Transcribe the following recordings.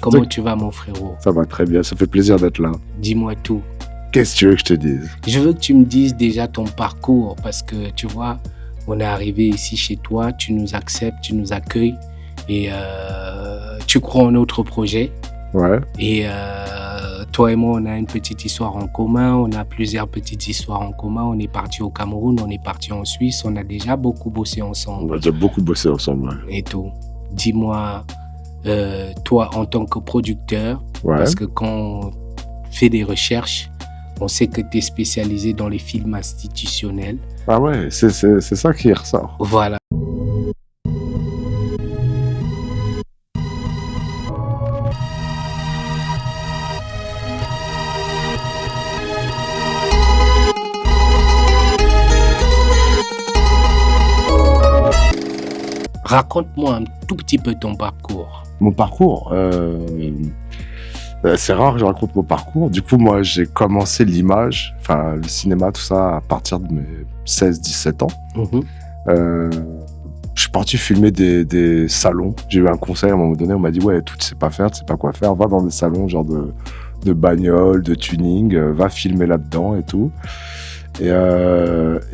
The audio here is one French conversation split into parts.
Comment tu vas, mon frérot? Ça va très bien, ça fait plaisir d'être là. Dis-moi tout. Qu'est-ce que tu veux que je te dise? Je veux que tu me dises déjà ton parcours parce que tu vois, on est arrivé ici chez toi, tu nous acceptes, tu nous accueilles et tu crois en notre projet. Ouais. Et toi et moi, on a une petite histoire en commun, on a plusieurs petites histoires en commun. On est parti au Cameroun, on est parti en Suisse, on a déjà beaucoup bossé ensemble. On a déjà beaucoup bossé ensemble, ouais. Et tout. Dis-moi, toi en tant que producteur, Ouais. parce que quand on fait des recherches, on sait que tu es spécialisé dans les films institutionnels. Ah ouais, c'est ça qui ressort. Voilà. Raconte-moi un tout petit peu ton parcours. Mon parcours, c'est rare que je raconte mon parcours. Du coup, moi, j'ai commencé l'image, enfin le cinéma, tout ça, à partir de mes 16-17 ans. Je suis parti filmer des salons. J'ai eu un conseil à un moment donné, on m'a dit « Ouais, tout tu sais pas faire, tu sais pas quoi faire, va dans des salons genre de bagnole, de tuning, va filmer là-dedans et tout. » Et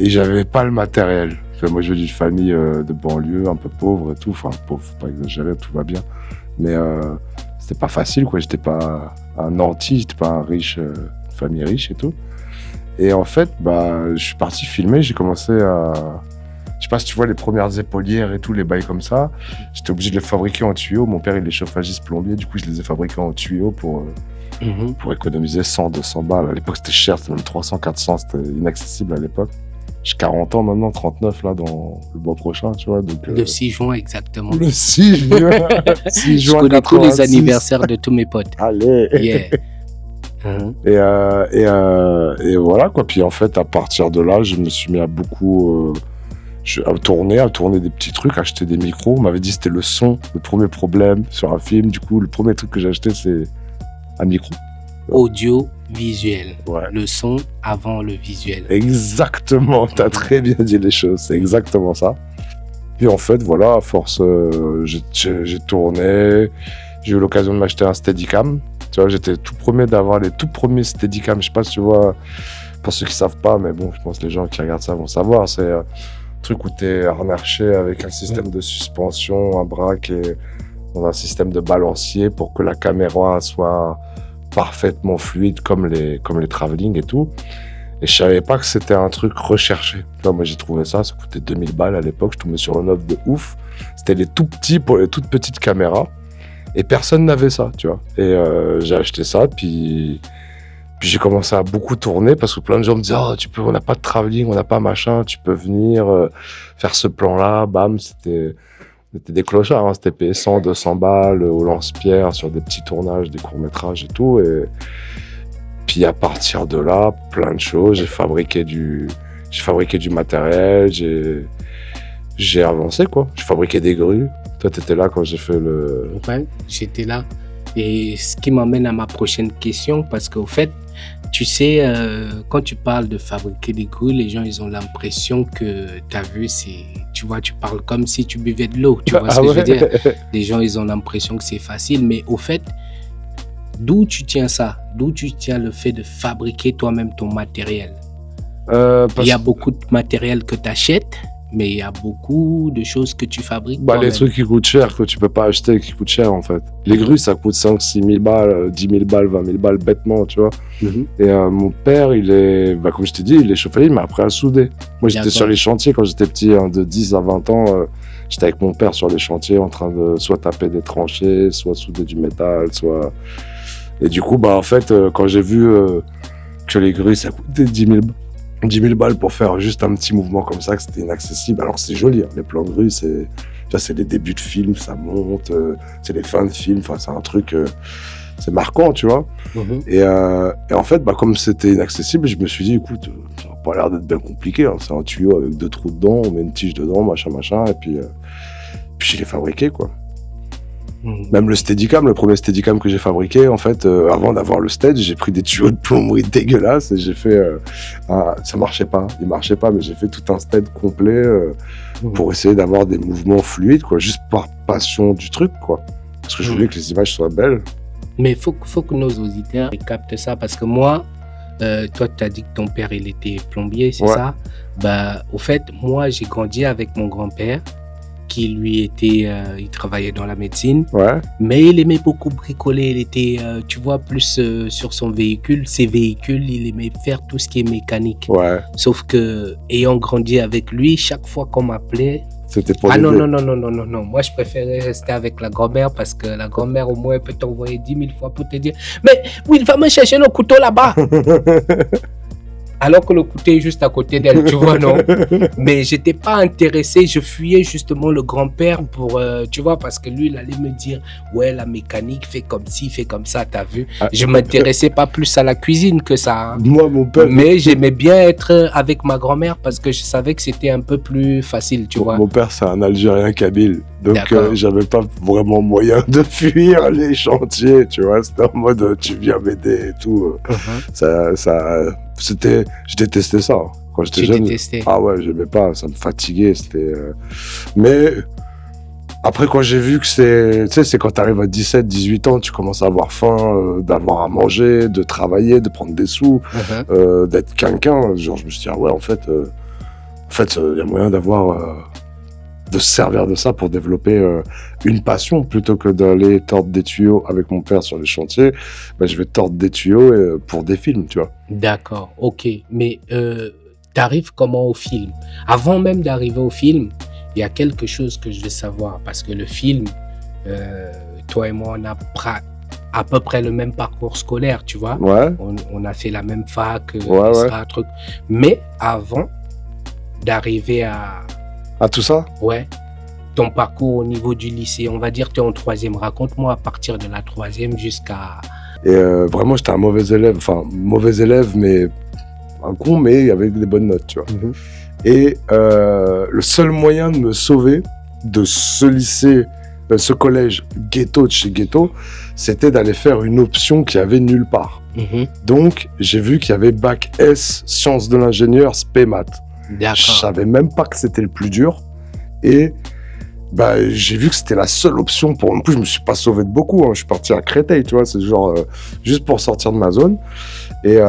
j'avais pas le matériel. Moi, je viens d'une famille de banlieue, un peu pauvre et tout. Enfin, pauvre, faut pas exagérer, tout va bien. Mais c'était pas facile, quoi. J'étais pas un nanti, j'étais pas un riche, famille riche et tout. Et en fait, je suis parti filmer, j'ai commencé à... Je sais pas si tu vois les premières épaulières et tout, les bails comme ça. J'étais obligé de les fabriquer en tuyaux. Mon père, il est chauffagiste plombier, du coup, je les ai fabriqués en tuyaux pour économiser 100-200 balles. À l'époque, c'était cher, c'était même 300-400, c'était inaccessible à l'époque. J'ai 40 ans maintenant, 39 là, dans le mois prochain, tu vois. Donc, le 6 juin exactement. Le 6 juin 6 juin Je connais tous les 86. anniversaires de tous mes potes. Allez. Yeah. Et voilà, quoi. Puis en fait, à partir de là, je me suis mis à beaucoup... à tourner des petits trucs, acheter des micros. On m'avait dit que c'était le son, le premier problème sur un film. Du coup, le premier truc que j'ai acheté, c'est un micro. Audio, visuel. Ouais. Le son avant le visuel. Exactement, t'as très bien dit les choses, c'est exactement ça. Puis en fait, voilà, à force, j'ai tourné, j'ai eu l'occasion de m'acheter un Steadicam. Tu vois, j'étais tout premier d'avoir les tout premiers Steadicam. Je sais pas si tu vois, pour ceux qui savent pas, mais bon, je pense que les gens qui regardent ça vont savoir. C'est un truc où t'es harnaché avec un système de suspension, un bras qui est dans un système de balancier pour que la caméra soit parfaitement fluide comme les travelling et tout. Et je savais pas que c'était un truc recherché. Enfin, moi j'ai trouvé ça coûtait 2000 balles à l'époque, je tombais sur une offre de ouf. C'était les tout petits pour les toutes petites caméras et personne n'avait ça, tu vois. Et j'ai acheté ça, puis j'ai commencé à beaucoup tourner parce que plein de gens me disaient « Oh, on n'a pas de travelling, on n'a pas machin, tu peux venir faire ce plan-là. » Bam, c'était des clochards, hein. C'était payé 100-200 balles au lance-pierre sur des petits tournages, des courts-métrages et tout. Et puis à partir de là, plein de choses. J'ai fabriqué du matériel, j'ai avancé, quoi. J'ai fabriqué des grues. Toi, t'étais là quand j'ai fait le... Ouais, j'étais là. Et ce qui m'amène à ma prochaine question, parce qu'au fait, tu sais, quand tu parles de fabriquer des grues, les gens, ils ont l'impression que tu as vu, tu vois, tu parles comme si tu buvais de l'eau. Tu vois ce que je veux dire? Les gens, ils ont l'impression que c'est facile, mais au fait, d'où tu tiens ça? D'où tu tiens le fait de fabriquer toi-même ton matériel? Il y a beaucoup de matériel que tu achètes, mais il y a beaucoup de choses que tu fabriques les trucs qui coûtent cher, que tu peux pas acheter, qui coûtent cher en fait. Les grues, ça coûte 5-6 000 balles, 10 000 balles, 20 000 balles bêtement, tu vois. Et mon père, il est, comme je t'ai dit, il est chauffeur, mais après à souder. Moi, j'étais sur les chantiers quand j'étais petit, hein, de 10 à 20 ans. J'étais avec mon père sur les chantiers en train de soit taper des tranchées, soit souder du métal, soit... Et du coup, en fait, quand j'ai vu que les grues, ça coûtait 10 000 balles pour faire juste un petit mouvement comme ça, que c'était inaccessible. Alors c'est joli, hein. Les plans de grue, c'est les débuts de film, ça monte, c'est les fins de film, enfin c'est un truc, c'est marquant, tu vois. Et en fait, comme c'était inaccessible, je me suis dit, écoute, ça n'a pas l'air d'être bien compliqué, hein. C'est un tuyau avec 2 trous dedans, on met une tige dedans, machin, et puis je l'ai fabriqué, quoi. Même le Steadicam, le premier Steadicam que j'ai fabriqué, en fait, avant d'avoir le Stead, j'ai pris des tuyaux de plomberie dégueulasses et j'ai fait... ça marchait pas, il marchait pas, mais j'ai fait tout un Stead complet pour essayer d'avoir des mouvements fluides, quoi, juste par passion du truc, quoi. Parce que je voulais que les images soient belles. Mais faut que nos auditeurs ils captent ça parce que moi, toi, tu as dit que ton père, il était plombier, c'est Ouais. ça? Bah, au fait, moi, j'ai grandi avec mon grand-père qui, lui, il travaillait dans la médecine, Ouais. mais il aimait beaucoup bricoler. Il était, tu vois, plus sur son véhicule, ses véhicules, il aimait faire tout ce qui est mécanique. Ouais. Sauf que, ayant grandi avec lui, chaque fois qu'on m'appelait, C'était pour ah non, l'aider. non. Moi, je préférais rester avec la grand-mère parce que la grand-mère, au moins, elle peut t'envoyer 10 000 fois pour te dire mais oui, va me chercher le couteau là-bas. Alors que le couteau est juste à côté d'elle, tu vois, non? Mais j'étais pas intéressé, je fuyais justement le grand-père pour, tu vois, parce que lui, il allait me dire ouais, la mécanique, fait comme ci, fait comme ça, t'as vu? Ah. Je m'intéressais pas plus à la cuisine que ça, hein. Moi, mon père. Mais j'aimais bien être avec ma grand-mère parce que je savais que c'était un peu plus facile, tu vois. Mon père, c'est un Algérien kabyle. Donc, D'accord. j'avais pas vraiment moyen de fuir les chantiers, tu vois. C'était en mode, tu viens m'aider et tout. Je détestais ça hein, quand j'étais Tu jeune. détestais. Ah ouais, j'aimais pas, ça me fatiguait. Mais après, quand j'ai vu que c'est quand t'arrives à 17, 18 ans, tu commences à avoir faim, d'avoir à manger, de travailler, de prendre des sous, d'être quelqu'un. Genre, je me suis dit, ah ouais, en fait, y a moyen de se servir de ça pour développer une passion plutôt que d'aller tordre des tuyaux avec mon père sur les chantiers. Je vais tordre des tuyaux pour des films, tu vois. D'accord, ok. Mais t'arrives comment au film? Avant même d'arriver au film, il y a quelque chose que je veux savoir parce que le film, toi et moi, on a à peu près le même parcours scolaire, tu vois. Ouais. On a fait la même fac, Ouais. truc. Mais avant d'arriver à tout ça? ouais, ton parcours au niveau du lycée, on va dire tu es en 3e. Raconte-moi à partir de la 3e jusqu'à... Et vraiment, j'étais un mauvais élève. Enfin, mauvais élève, mais un con, mais avec des bonnes notes, tu vois. Et le seul moyen de me sauver de ce lycée, ce collège ghetto de chez ghetto, c'était d'aller faire une option qu'il y avait nulle part. Donc, j'ai vu qu'il y avait bac S, sciences de l'ingénieur, spé maths. D'accord. Je savais même pas que c'était le plus dur. Et j'ai vu que c'était la seule option pour... En plus, je me suis pas sauvé de beaucoup. Hein. Je suis parti à Créteil, tu vois. C'est genre juste pour sortir de ma zone. Et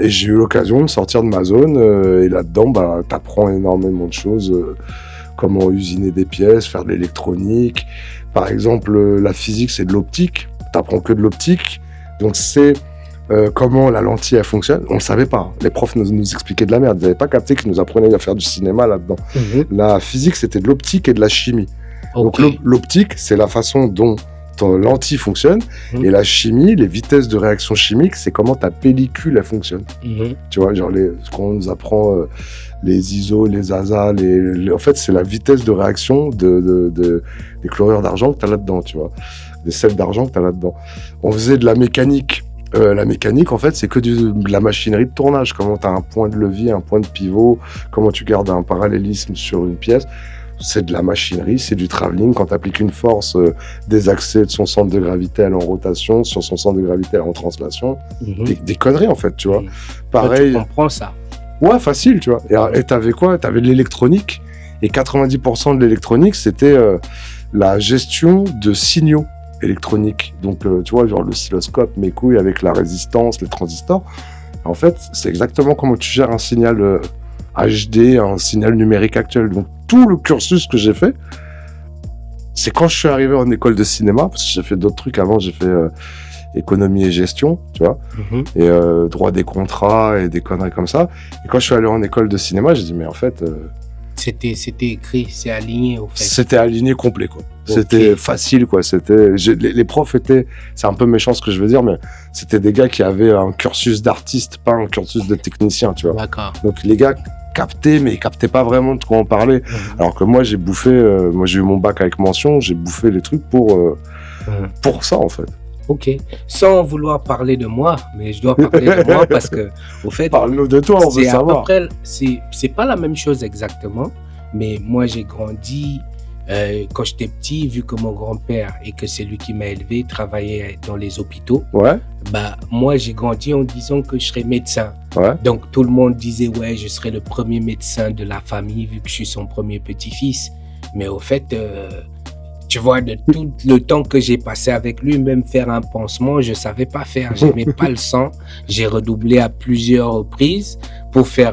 j'ai eu l'occasion de sortir de ma zone. Et là-dedans, t'apprends énormément de choses. Comment usiner des pièces, faire de l'électronique. Par exemple, la physique, c'est de l'optique. T'apprends que de l'optique. Donc, c'est... comment la lentille elle fonctionne, on le savait pas. Les profs nous expliquaient de la merde. Ils n'avaient pas capté qu'ils nous apprenaient à faire du cinéma là-dedans. La physique, c'était de l'optique et de la chimie. Ok. Donc l'optique, c'est la façon dont ton lentille fonctionne. Et la chimie, les vitesses de réaction chimique, c'est comment ta pellicule elle fonctionne. Tu vois, genre quand on nous apprend les ISO, les ASA, en fait, c'est la vitesse de réaction des chlorures d'argent que tu as là-dedans, tu vois. Des sels d'argent que tu as là-dedans. On faisait de la mécanique. La mécanique, en fait, c'est que de la machinerie de tournage. Comment tu as un point de levier, un point de pivot, comment tu gardes un parallélisme sur une pièce. C'est de la machinerie, c'est du travelling. Quand tu appliques une force des accès de son centre de gravité elle est en rotation, sur son centre de gravité elle est en translation. Des conneries, en fait, tu vois. Pareil. Toi, tu comprends ça. Ouais, facile, tu vois. Et t'avais quoi? T'avais de l'électronique. Et 90% de l'électronique, c'était la gestion de signaux électronique. Donc, tu vois, genre l'oscilloscope, mes couilles avec la résistance, les transistors. En fait, c'est exactement comment tu gères un signal HD, un signal numérique actuel. Donc, tout le cursus que j'ai fait, c'est quand je suis arrivé en école de cinéma, parce que j'ai fait d'autres trucs avant, j'ai fait économie et gestion, tu vois, et droit des contrats et des conneries comme ça. Et quand je suis allé en école de cinéma, j'ai dit, mais en fait... C'était écrit, c'est aligné au fait. C'était aligné complet, quoi. Okay. C'était facile, quoi. Les profs étaient, c'est un peu méchant ce que je veux dire, mais c'était des gars qui avaient un cursus d'artiste, pas un cursus de technicien, tu vois. D'accord. Donc les gars captaient, mais ils captaient pas vraiment de quoi on parlait. Alors que moi, j'ai bouffé, moi j'ai eu mon bac avec mention, j'ai bouffé les trucs pour ça, en fait. Ok. Sans vouloir parler de moi, mais je dois parler de moi parce que, au fait, parle-nous de toi, on veut savoir. À peu près, c'est pas la même chose exactement, mais moi j'ai grandi quand j'étais petit, vu que mon grand-père et que c'est lui qui m'a élevé travaillait dans les hôpitaux. Ouais. Moi j'ai grandi en disant que je serais médecin. Ouais. Donc tout le monde disait ouais, je serais le premier médecin de la famille vu que je suis son premier petit-fils. Mais au fait, Tu vois, de tout le temps que j'ai passé avec lui, même faire un pansement, je savais pas faire. J'aimais pas le sang. J'ai redoublé à plusieurs reprises pour faire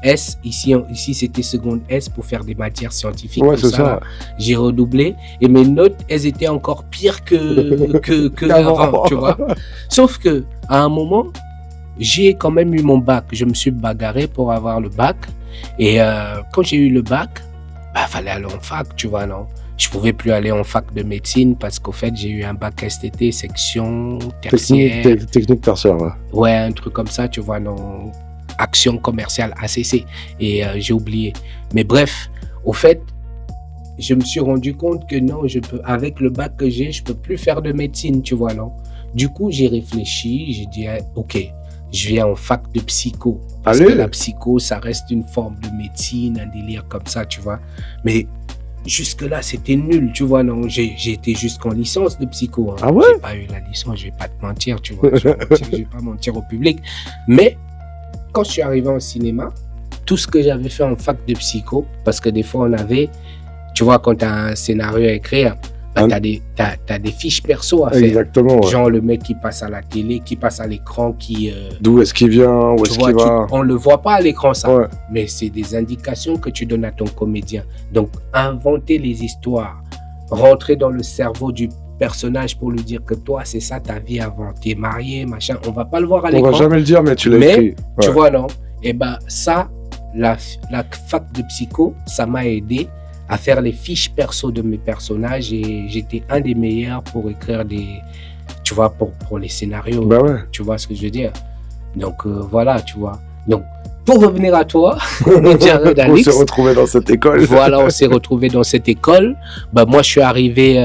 S. Ici, c'était seconde S pour faire des matières scientifiques. Ouais, c'est ça. J'ai redoublé et mes notes, elles étaient encore pires que avant, tu vois. Sauf que à un moment, j'ai quand même eu mon bac. Je me suis bagarré pour avoir le bac. Et quand j'ai eu le bac, fallait aller en fac, tu vois, non? Je pouvais plus aller en fac de médecine parce qu'au fait, j'ai eu un bac STT, section tertiaire. Technique tertiaire, ouais. Ouais, un truc comme ça, tu vois, non? Action commerciale, ACC. Et j'ai oublié. Mais bref, au fait, je me suis rendu compte que non, avec le bac que j'ai, je peux plus faire de médecine, tu vois, non? Du coup, j'ai réfléchi, j'ai dit, ok, je viens en fac de psycho. Parce que la psycho, ça reste une forme de médecine, un délire comme ça, tu vois. Mais jusque-là, c'était nul, tu vois, non? J'ai été jusqu'en licence de psycho. Hein. Ah ouais? J'ai pas eu la licence, je vais pas te mentir, tu vois. Je vais pas mentir au public. Mais quand je suis arrivé en cinéma, tout ce que j'avais fait en fac de psycho, parce que des fois, on avait, tu vois, quand tu as un scénario à écrire, t'as des fiches perso à faire. Exactement. Ouais. Genre le mec qui passe à la télé, qui passe à l'écran, qui... D'où est-ce qu'il vient, où est-ce qu'il va. On le voit pas à l'écran, ça. Ouais. Mais c'est des indications que tu donnes à ton comédien. Donc, inventer les histoires, rentrer dans le cerveau du personnage pour lui dire que toi, c'est ça ta vie avant. T'es marié, machin. On va pas le voir à l'écran. On va jamais le dire, mais tu l'as écrit. Ouais. Tu vois, non? Et ça, la fac de psycho, ça m'a aidé à faire les fiches perso de mes personnages et j'étais un des meilleurs pour écrire tu vois, pour les scénarios. Bah ouais. Tu vois ce que je veux dire? Donc, voilà, tu vois. Donc, pour revenir à toi, Jared Alix, on s'est retrouvé dans cette école. Voilà, on s'est retrouvé dans cette école. Moi, je suis arrivé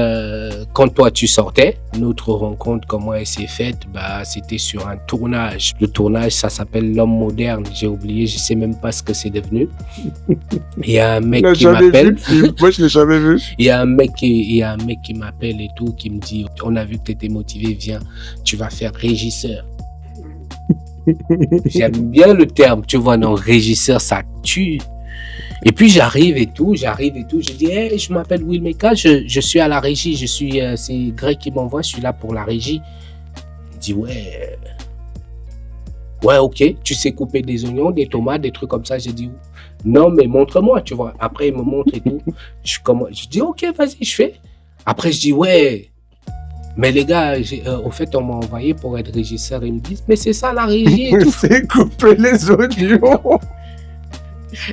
quand toi, tu sortais. Notre rencontre, comment elle s'est faite, c'était sur un tournage. Le tournage, ça s'appelle L'Homme Moderne. J'ai oublié, je sais même pas ce que c'est devenu. Il y a un mec qui m'appelle. Moi, je l'ai jamais vu. Il y a un mec qui m'appelle et tout, qui me dit, on a vu que tu étais motivé, viens, tu vas faire régisseur. J'aime bien le terme, tu vois, non, régisseur, ça tue. Et puis j'arrive et tout, je dis, hey, je m'appelle Will Meka, je suis à la régie, c'est Greg qui m'envoie, je suis là pour la régie. Il dit, ouais, ok, tu sais couper des oignons, des tomates, des trucs comme ça. J'ai dit, non, mais montre-moi, tu vois. Après, il me montre et tout. Je dis, ok, vas-y, je fais. Après, je dis, ouais. Mais les gars, au fait, on m'a envoyé pour être régisseur. Ils me disent, mais c'est ça la régie et tout. C'est couper les oignons.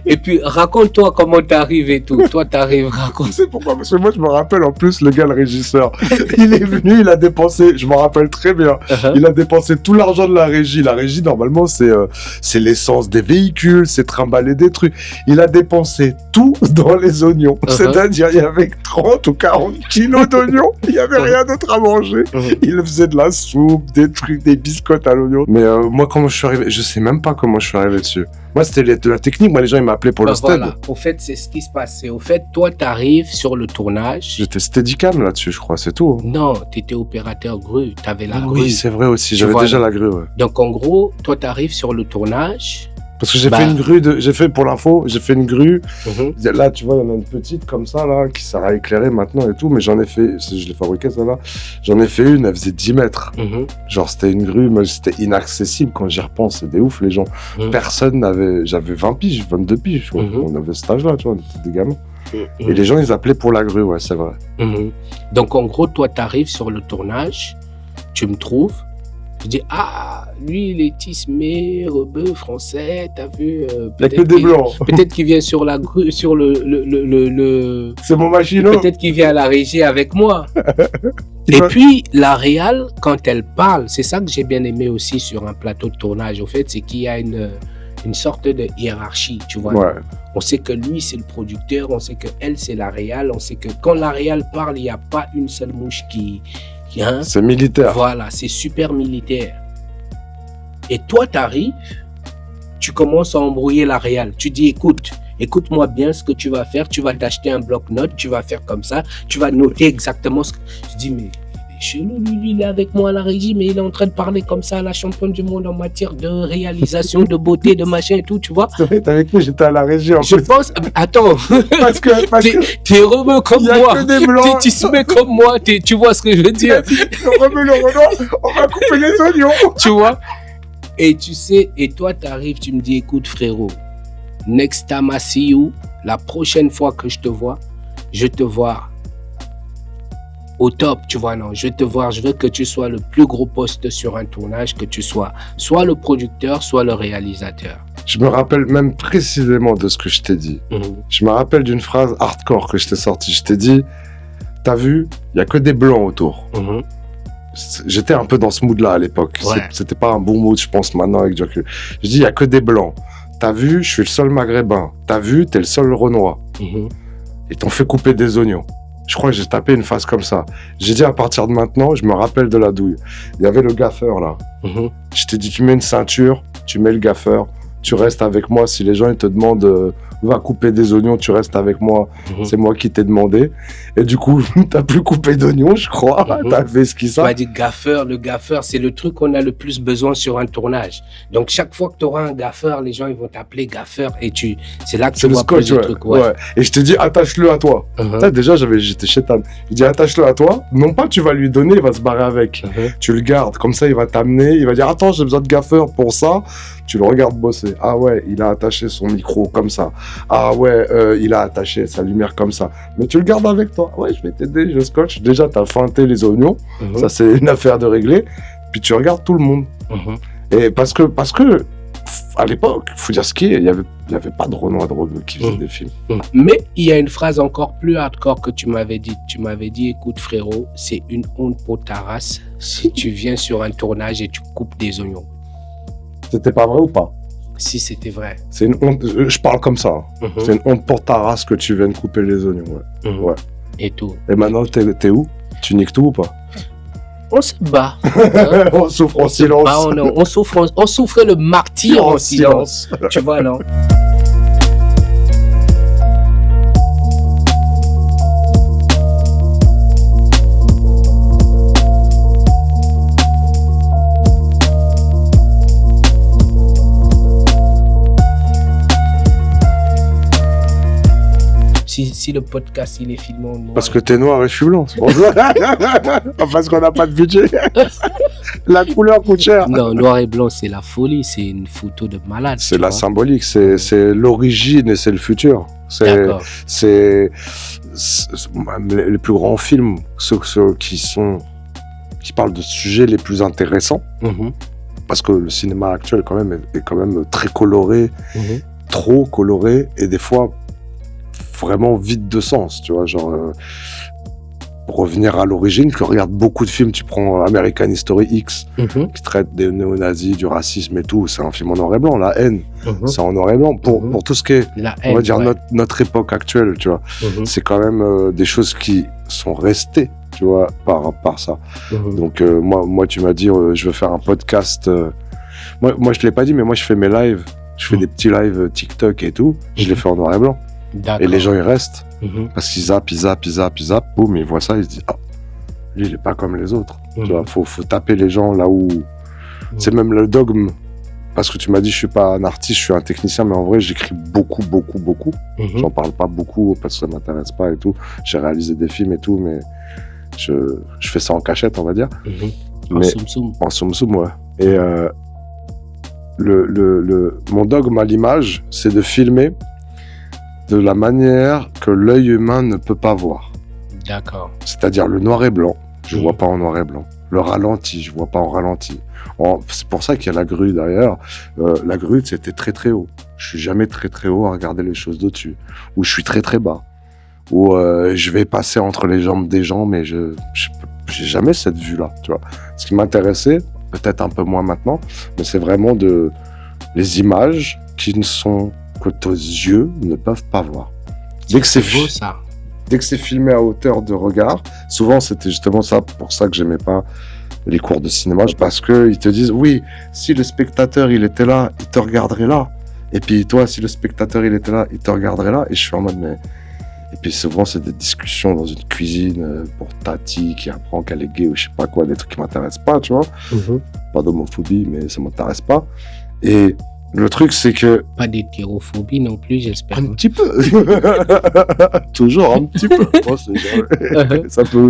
Et puis, raconte-toi comment t'arrives et tout. Toi, t'arrives, raconte. C'est pourquoi? Parce que moi, je me rappelle en plus, le gars, le régisseur, il est venu, il a dépensé, je me rappelle très bien, il a dépensé tout l'argent de la régie. La régie, normalement, c'est l'essence des véhicules, c'est trimballer des trucs. Il a dépensé tout dans les oignons. C'est-à-dire, il y avait 30 ou 40 kilos d'oignons. Il n'y avait rien d'autre à manger. Il faisait de la soupe, des trucs, des biscottes à l'oignon. Mais moi, comment je suis arrivé? Je sais même pas comment je suis arrivé dessus. Moi, c'était de la technique. Moi, les gens, ils m'appelaient pour le stead. Voilà. Au fait, c'est ce qui se passe. Au fait, toi, t'arrives sur le tournage. J'étais steadicam là-dessus, je crois, c'est tout. Non, t'étais opérateur grue. T'avais la grue. Oui, c'est vrai aussi. J'avais déjà la grue, ouais. Donc, en gros, toi, t'arrives sur le tournage. Parce que j'ai fait une grue, pour l'info, j'ai fait une grue. Là, tu vois, il y en a une petite comme ça, là, qui sert à éclairer maintenant et tout, mais j'en ai fait, je l'ai fabriquée, celle-là. J'en ai fait une, elle faisait 10 mètres. Genre, c'était une grue, mais c'était inaccessible quand j'y repense, c'est des ouf, les gens. Personne n'avait, j'avais 20 piges, 22 piges, on avait cet âge-là, tu vois, on était des gamins. Et les gens, ils appelaient pour la grue, ouais, c'est vrai. Donc, en gros, toi, t'arrives sur le tournage, tu me trouves. Je dis, lui, il est tismé, rebeu, français, t'as vu. Il n'y a que des blancs. Peut-être qu'il vient sur la grue, sur le C'est mon machinot. Peut-être qu'il vient à la régie avec moi. Et puis, la réal, quand elle parle, c'est ça que j'ai bien aimé aussi sur un plateau de tournage, au fait, c'est qu'il y a une sorte de hiérarchie, tu vois. Ouais. On sait que lui, c'est le producteur, on sait que elle, c'est la réal, on sait que quand la réal parle, il n'y a pas une seule mouche qui c'est militaire. Voilà, c'est super militaire. Et toi, t'arrives, tu commences à embrouiller la réal. Tu dis, écoute-moi bien ce que tu vas faire. Tu vas t'acheter un bloc-notes, tu vas faire comme ça, tu vas noter exactement ce que... Je dis, mais chelou, lui, il est avec moi à la régie, mais il est en train de parler comme ça à la championne du monde en matière de réalisation, de beauté, de machin et tout, tu vois. C'est vrai, t'es avec nous, j'étais à la régie en Je plus. pense, attends, Parce que t'es rebeu comme il y a moi, que des blancs. tu soumets comme moi, tu vois ce que je veux Il a dire, dit, le rebeu, le Renoir, on va couper les oignons. tu vois. Et tu sais, et toi, t'arrives, tu me dis, écoute frérot, next time I see you, la prochaine fois que je te vois au top, tu vois, non, je veux que tu sois le plus gros poste sur un tournage, que tu sois soit le producteur, soit le réalisateur. Je me rappelle même précisément de ce que je t'ai dit. Je me rappelle d'une phrase hardcore que je t'ai sortie. Je t'ai dit, t'as vu, il y a que des blancs autour. J'étais un peu dans ce mood-là à l'époque. Ouais. C'était pas un bon mood, je pense, maintenant, avec du recul. Je dis, il y a que des blancs. T'as vu, je suis le seul maghrébin. T'as vu, t'es le seul renois. Et t'ont fait couper des oignons. Je crois que j'ai tapé une phrase comme ça. J'ai dit, à partir de maintenant, je me rappelle de la douille. Il y avait le gaffeur, là. Je t'ai dit, tu mets une ceinture, tu mets le gaffeur, tu restes avec moi. Si les gens ils te demandent, va couper des oignons, tu restes avec moi. C'est moi qui t'ai demandé. Et du coup, t'as plus coupé d'oignons, je crois. T'as fait ce qui Tu ça. m'as dit gaffeur, le gaffeur, c'est le truc qu'on a le plus besoin sur un tournage. Donc, chaque fois que tu auras un gaffeur, les gens ils vont t'appeler gaffeur et c'est là que tu C'est le vois scotch, plus de ouais. trucs. Ouais. Ouais. Et je t'ai dit, attache-le à toi. Là, déjà, j'étais chétan. Je dis, attache-le à toi. Non pas tu vas lui donner, il va se barrer avec. Tu le gardes. Comme ça, il va t'amener. Il va dire, attends, j'ai besoin de gaffeur pour ça. Tu le regardes bosser. Ah ouais, il a attaché son micro comme ça. Ah ouais, il a attaché sa lumière comme ça. Mais tu le gardes avec toi. Ouais, je vais t'aider, je scotch. Déjà, t'as feinté les oignons. Ça, c'est une affaire de régler. Puis tu regardes tout le monde. Et parce que, à l'époque, faut dire ce qui est, il y avait pas de Renoir de rebeu qui faisait des films. Mais il y a une phrase encore plus hardcore que tu m'avais dit. Tu m'avais dit, écoute frérot, c'est une honte pour ta race si tu viens sur un tournage et tu coupes des oignons. C'était pas vrai ou pas? Si c'était vrai. C'est une honte, je parle comme ça. C'est une honte pour ta race que tu viennes couper les oignons. Ouais. Et tout. Et maintenant, t'es où? Tu niques tout ou pas? On se bat. On souffre en silence. Bah, on souffre le martyr en silence. Tu vois, non? Si le podcast il est filmé en noir. Parce que t'es noir et je suis blanc. C'est pour ça. Parce qu'on n'a pas de budget. La couleur coûte cher. Non, noir et blanc, c'est la folie. C'est une photo de malade. C'est la symbolique. C'est l'origine et c'est le futur. D'accord. C'est les plus grands films, ceux qui parlent de sujets les plus intéressants. Parce que le cinéma actuel quand même est quand même très coloré, trop coloré et des fois vraiment vide de sens, tu vois, genre pour revenir à l'origine, tu regardes beaucoup de films, tu prends American History X qui traite des néo-nazis, du racisme et tout, c'est un film en noir et blanc, La haine, c'est en noir et blanc pour tout ce qui est, la on va haine, dire ouais. notre époque actuelle, tu vois, c'est quand même des choses qui sont restées, tu vois, par ça. Donc moi tu m'as dit je veux faire un podcast, moi je l'ai pas dit, mais moi je fais mes lives, je fais des petits lives TikTok et tout, je les fais en noir et blanc. Et les gens, ils restent. Parce qu'ils zappent, boum, ils voient ça, ils se disent, ah, lui, il est pas comme les autres. Tu vois, faut taper les gens là où... C'est même le dogme. Parce que tu m'as dit, je suis pas un artiste, je suis un technicien, mais en vrai, j'écris beaucoup. J'en parle pas beaucoup parce que ça m'intéresse pas et tout. J'ai réalisé des films et tout, mais je fais ça en cachette, on va dire. Mais en soum-soum, ouais. Et mon dogme à l'image, c'est de filmer de la manière que l'œil humain ne peut pas voir. D'accord. C'est-à-dire le noir et blanc, je vois pas en noir et blanc. Le ralenti, je vois pas en ralenti. C'est pour ça qu'il y a la grue derrière. La grue, c'était très très haut. Je suis jamais très très haut à regarder les choses d'au-dessus. Ou je suis très très bas. Ou je vais passer entre les jambes des gens, mais j'ai jamais cette vue-là. Tu vois. Ce qui m'intéressait, peut-être un peu moins maintenant, mais c'est vraiment les images qui ne sont que tes yeux ne peuvent pas voir. Dès que c'est beau, ça. Dès que c'est filmé à hauteur de regard, souvent c'était justement ça, pour ça que j'aimais pas les cours de cinéma, parce que ils te disent oui, si le spectateur il était là, il te regarderait là. Et puis toi, si le spectateur il était là, il te regarderait là. Et je suis en mode mais Et puis souvent, c'est des discussions dans une cuisine pour Tati qui apprend qu'elle est gay ou je sais pas quoi, des trucs qui m'intéressent pas, tu vois. Pas d'homophobie, mais ça m'intéresse pas. Et le truc, c'est que... Pas d'hétérophobie non plus, j'espère. Un petit peu. Toujours un petit peu. Bon,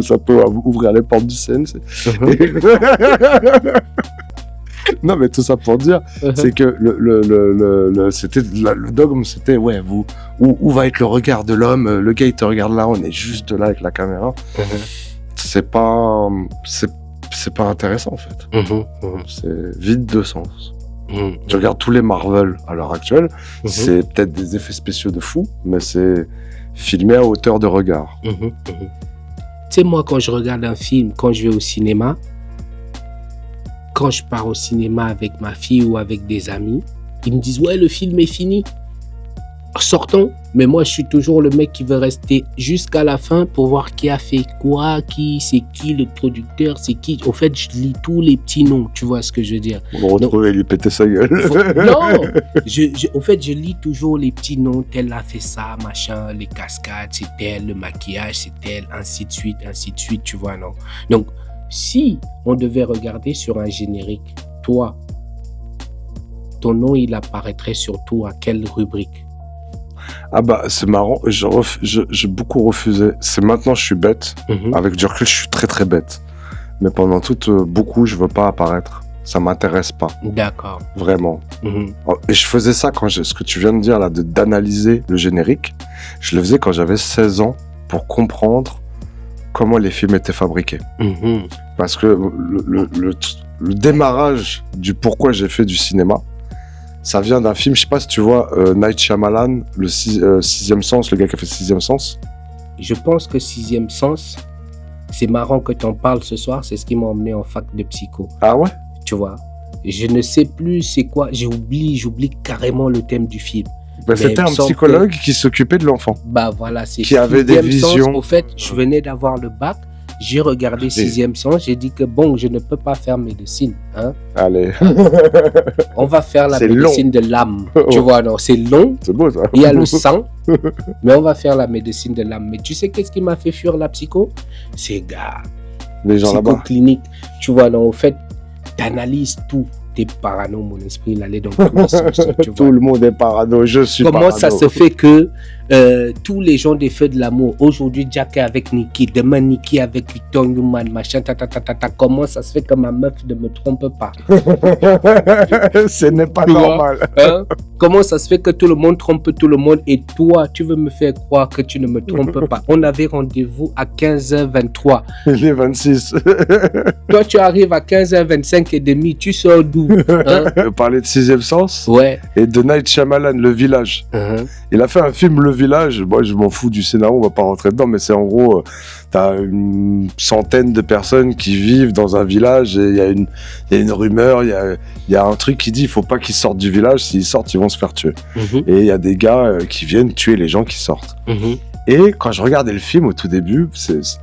ça peut ouvrir les portes du CNC. Non, mais tout ça pour dire, c'est que le dogme, c'était, ouais, où va être le regard de l'homme? Le gars, il te regarde là, on est juste là avec la caméra. C'est pas intéressant, en fait. C'est vide de sens. Tu regardes tous les Marvel à l'heure actuelle, c'est peut-être des effets spéciaux de fou, mais c'est filmé à hauteur de regard. Tu sais, moi, quand je regarde un film, quand je vais au cinéma, quand je pars au cinéma avec ma fille ou avec des amis, ils me disent « Ouais, le film est fini. Sortons ». Mais moi, je suis toujours le mec qui veut rester jusqu'à la fin pour voir qui a fait quoi, c'est qui le producteur, c'est qui. Au fait, je lis tous les petits noms, tu vois ce que je veux dire. On va retrouver et lui péter sa gueule. Non, au fait, je lis toujours les petits noms. Tel a fait ça, machin, les cascades, c'est tel, le maquillage, c'est tel, ainsi de suite, tu vois, non. Donc, si on devait regarder sur un générique, toi, ton nom, il apparaîtrait surtout à quelle rubrique? Ah bah, c'est marrant, j'ai beaucoup refusé. C'est maintenant, je suis bête. Avec du recul, je suis très très bête. Mais pendant beaucoup, je veux pas apparaître. Ça m'intéresse pas. D'accord. Vraiment. Et je faisais ça ce que tu viens de dire là, d'analyser le générique. Je le faisais quand j'avais 16 ans pour comprendre comment les films étaient fabriqués. Parce que le démarrage du pourquoi j'ai fait du cinéma, ça vient d'un film, je sais pas si tu vois, Night Shyamalan, le Sixième Sens, le gars qui a fait Sixième Sens. Je pense que Sixième Sens, c'est marrant que tu en parles ce soir, c'est ce qui m'a emmené en fac de psycho. Ah ouais? Tu vois, je ne sais plus c'est quoi, j'oublie carrément le thème du film. Ben, c'était un psychologue qui s'occupait de l'enfant. Bah voilà, c'est qui avait des visions. Au fait, je venais d'avoir le bac. J'ai regardé Sixième Sens, j'ai dit que bon, je ne peux pas faire médecine. Hein? Allez. On va faire la médecine de l'âme. Tu vois, non, c'est long. C'est beau ça. Il y a le sang, mais on va faire la médecine de l'âme. Mais tu sais qu'est-ce qui m'a fait fuir la psycho? C'est gars. Les gens là-bas. Clinique. Tu vois, non, au fait, t'analyses tout. T'es parano, mon esprit, il allait dans tous les sens. Tout le monde est parano, je suis parano. Comment ça se fait que tous les gens des Feux de l'amour, aujourd'hui Jack est avec Nikki, demain Nikki avec Victor Newman, machin, comment ça se fait que ma meuf ne me trompe pas? Ce n'est pas normal. Hein? Comment ça se fait que tout le monde trompe tout le monde et toi, tu veux me faire croire que tu ne me trompes pas? On avait rendez-vous à 15h23. Il est 26. Toi, tu arrives à 15h25 et demi, tu sors d'où? Hein? Je parlais de Sixième Sens. Ouais. Et de Night Shyamalan, Le Village. Il a fait un film, Le Village. Moi, je m'en fous du scénario, on va pas rentrer dedans, mais c'est en gros, t'as une centaine de personnes qui vivent dans un village et il y a une rumeur, il y a un truc qui dit il faut pas qu'ils sortent du village, s'ils sortent, ils vont se faire tuer. Et il y a des gars qui viennent tuer les gens qui sortent. Et quand je regardais le film au tout début,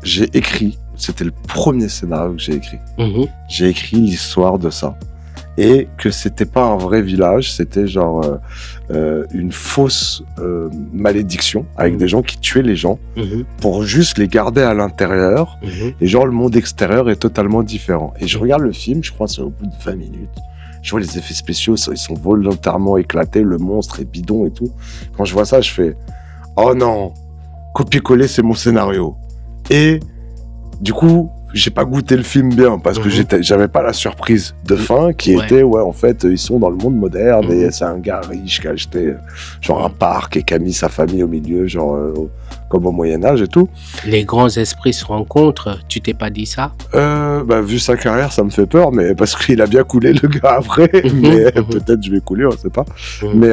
j'ai écrit, c'était le premier scénario que j'ai écrit. J'ai écrit l'histoire de ça. Et que c'était pas un vrai village, c'était genre une fausse malédiction avec des gens qui tuaient les gens pour juste les garder à l'intérieur. Et genre le monde extérieur est totalement différent. Et je regarde le film, je crois que c'est au bout de 20 minutes. Je vois les effets spéciaux, ils sont volontairement éclatés, le monstre est bidon et tout. Quand je vois ça, je fais « Oh non, copier-coller, c'est mon scénario. » Et du coup, j'ai pas goûté le film bien parce que j'avais pas la surprise de fin qui était en fait ils sont dans le monde moderne et c'est un gars riche qui a acheté genre un parc et qui a mis sa famille au milieu genre comme au Moyen-Âge et tout. Les grands esprits se rencontrent, tu t'es pas dit ça? Vu sa carrière, ça me fait peur, mais parce qu'il a bien coulé le gars après, mais peut-être je vais couler, on sait pas. Mais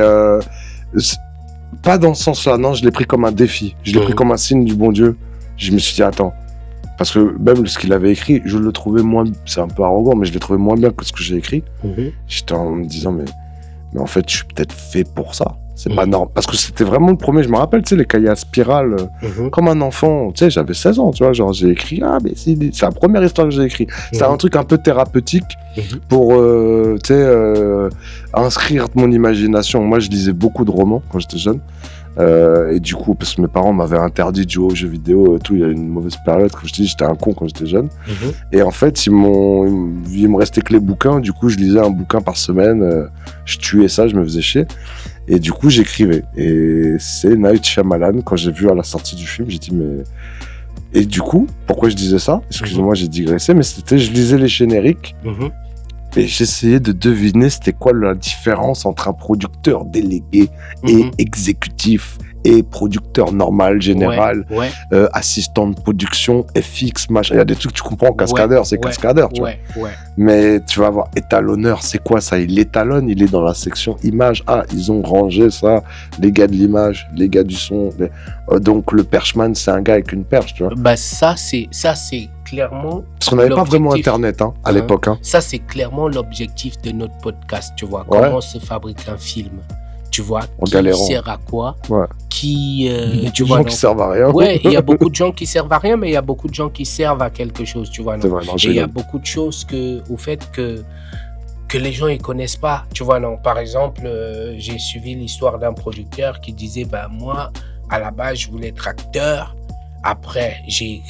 pas dans ce sens-là, non, je l'ai pris comme un défi, je l'ai pris comme un signe du bon Dieu. Je me suis dit attends, parce que même ce qu'il avait écrit, je le trouvais moins, c'est un peu arrogant, mais je l'ai trouvé moins bien que ce que j'ai écrit. J'étais en me disant, mais en fait, je suis peut-être fait pour ça. C'est pas normal. Parce que c'était vraiment le premier, je me rappelle, tu sais, les cahiers à spirale, comme un enfant, tu sais, j'avais 16 ans, tu vois, genre, j'ai écrit, mais c'est la première histoire que j'ai écrite. C'était un truc un peu thérapeutique pour, tu sais, inscrire mon imagination. Moi, je lisais beaucoup de romans quand j'étais jeune. Et du coup, parce que mes parents m'avaient interdit de jouer aux jeux vidéo et tout, il y a une mauvaise période, comme je te dis, j'étais un con quand j'étais jeune. Et en fait, il me restait que les bouquins, du coup, je lisais un bouquin par semaine, je tuais ça, je me faisais chier. Et du coup, j'écrivais. Et c'est Night Shyamalan, quand j'ai vu à la sortie du film, j'ai dit, mais... Et du coup, pourquoi je disais ça? Excusez-moi, j'ai digressé, mais c'était, je lisais les génériques, et j'essayais de deviner c'était quoi la différence entre un producteur délégué et exécutif et producteur normal, général, assistant de production, FX, machin. Il y a des trucs que tu comprends, cascadeur, c'est cascadeur, tu vois. Mais tu vas voir, étalonneur, c'est quoi ça? Il étalonne, il est dans la section image. Ah, ils ont rangé ça, les gars de l'image, les gars du son. Donc le perchman, c'est un gars avec une perche, tu vois. Bah ça c'est clairement... Parce qu'on n'avait pas vraiment Internet à l'époque. Ça, c'est clairement l'objectif de notre podcast, tu vois. Comment se fabrique un film, tu vois. Qui sert à quoi qui, tu vois, qui servent à rien. Ouais, il y a beaucoup de gens qui servent à rien, mais il y a beaucoup de gens qui servent à quelque chose, tu vois. Non. Vrai, non, et il y a beaucoup de choses au fait que les gens ils connaissent pas, tu vois. Non. Par exemple, j'ai suivi l'histoire d'un producteur qui disait, bah moi, à la base, je voulais être acteur. Après, je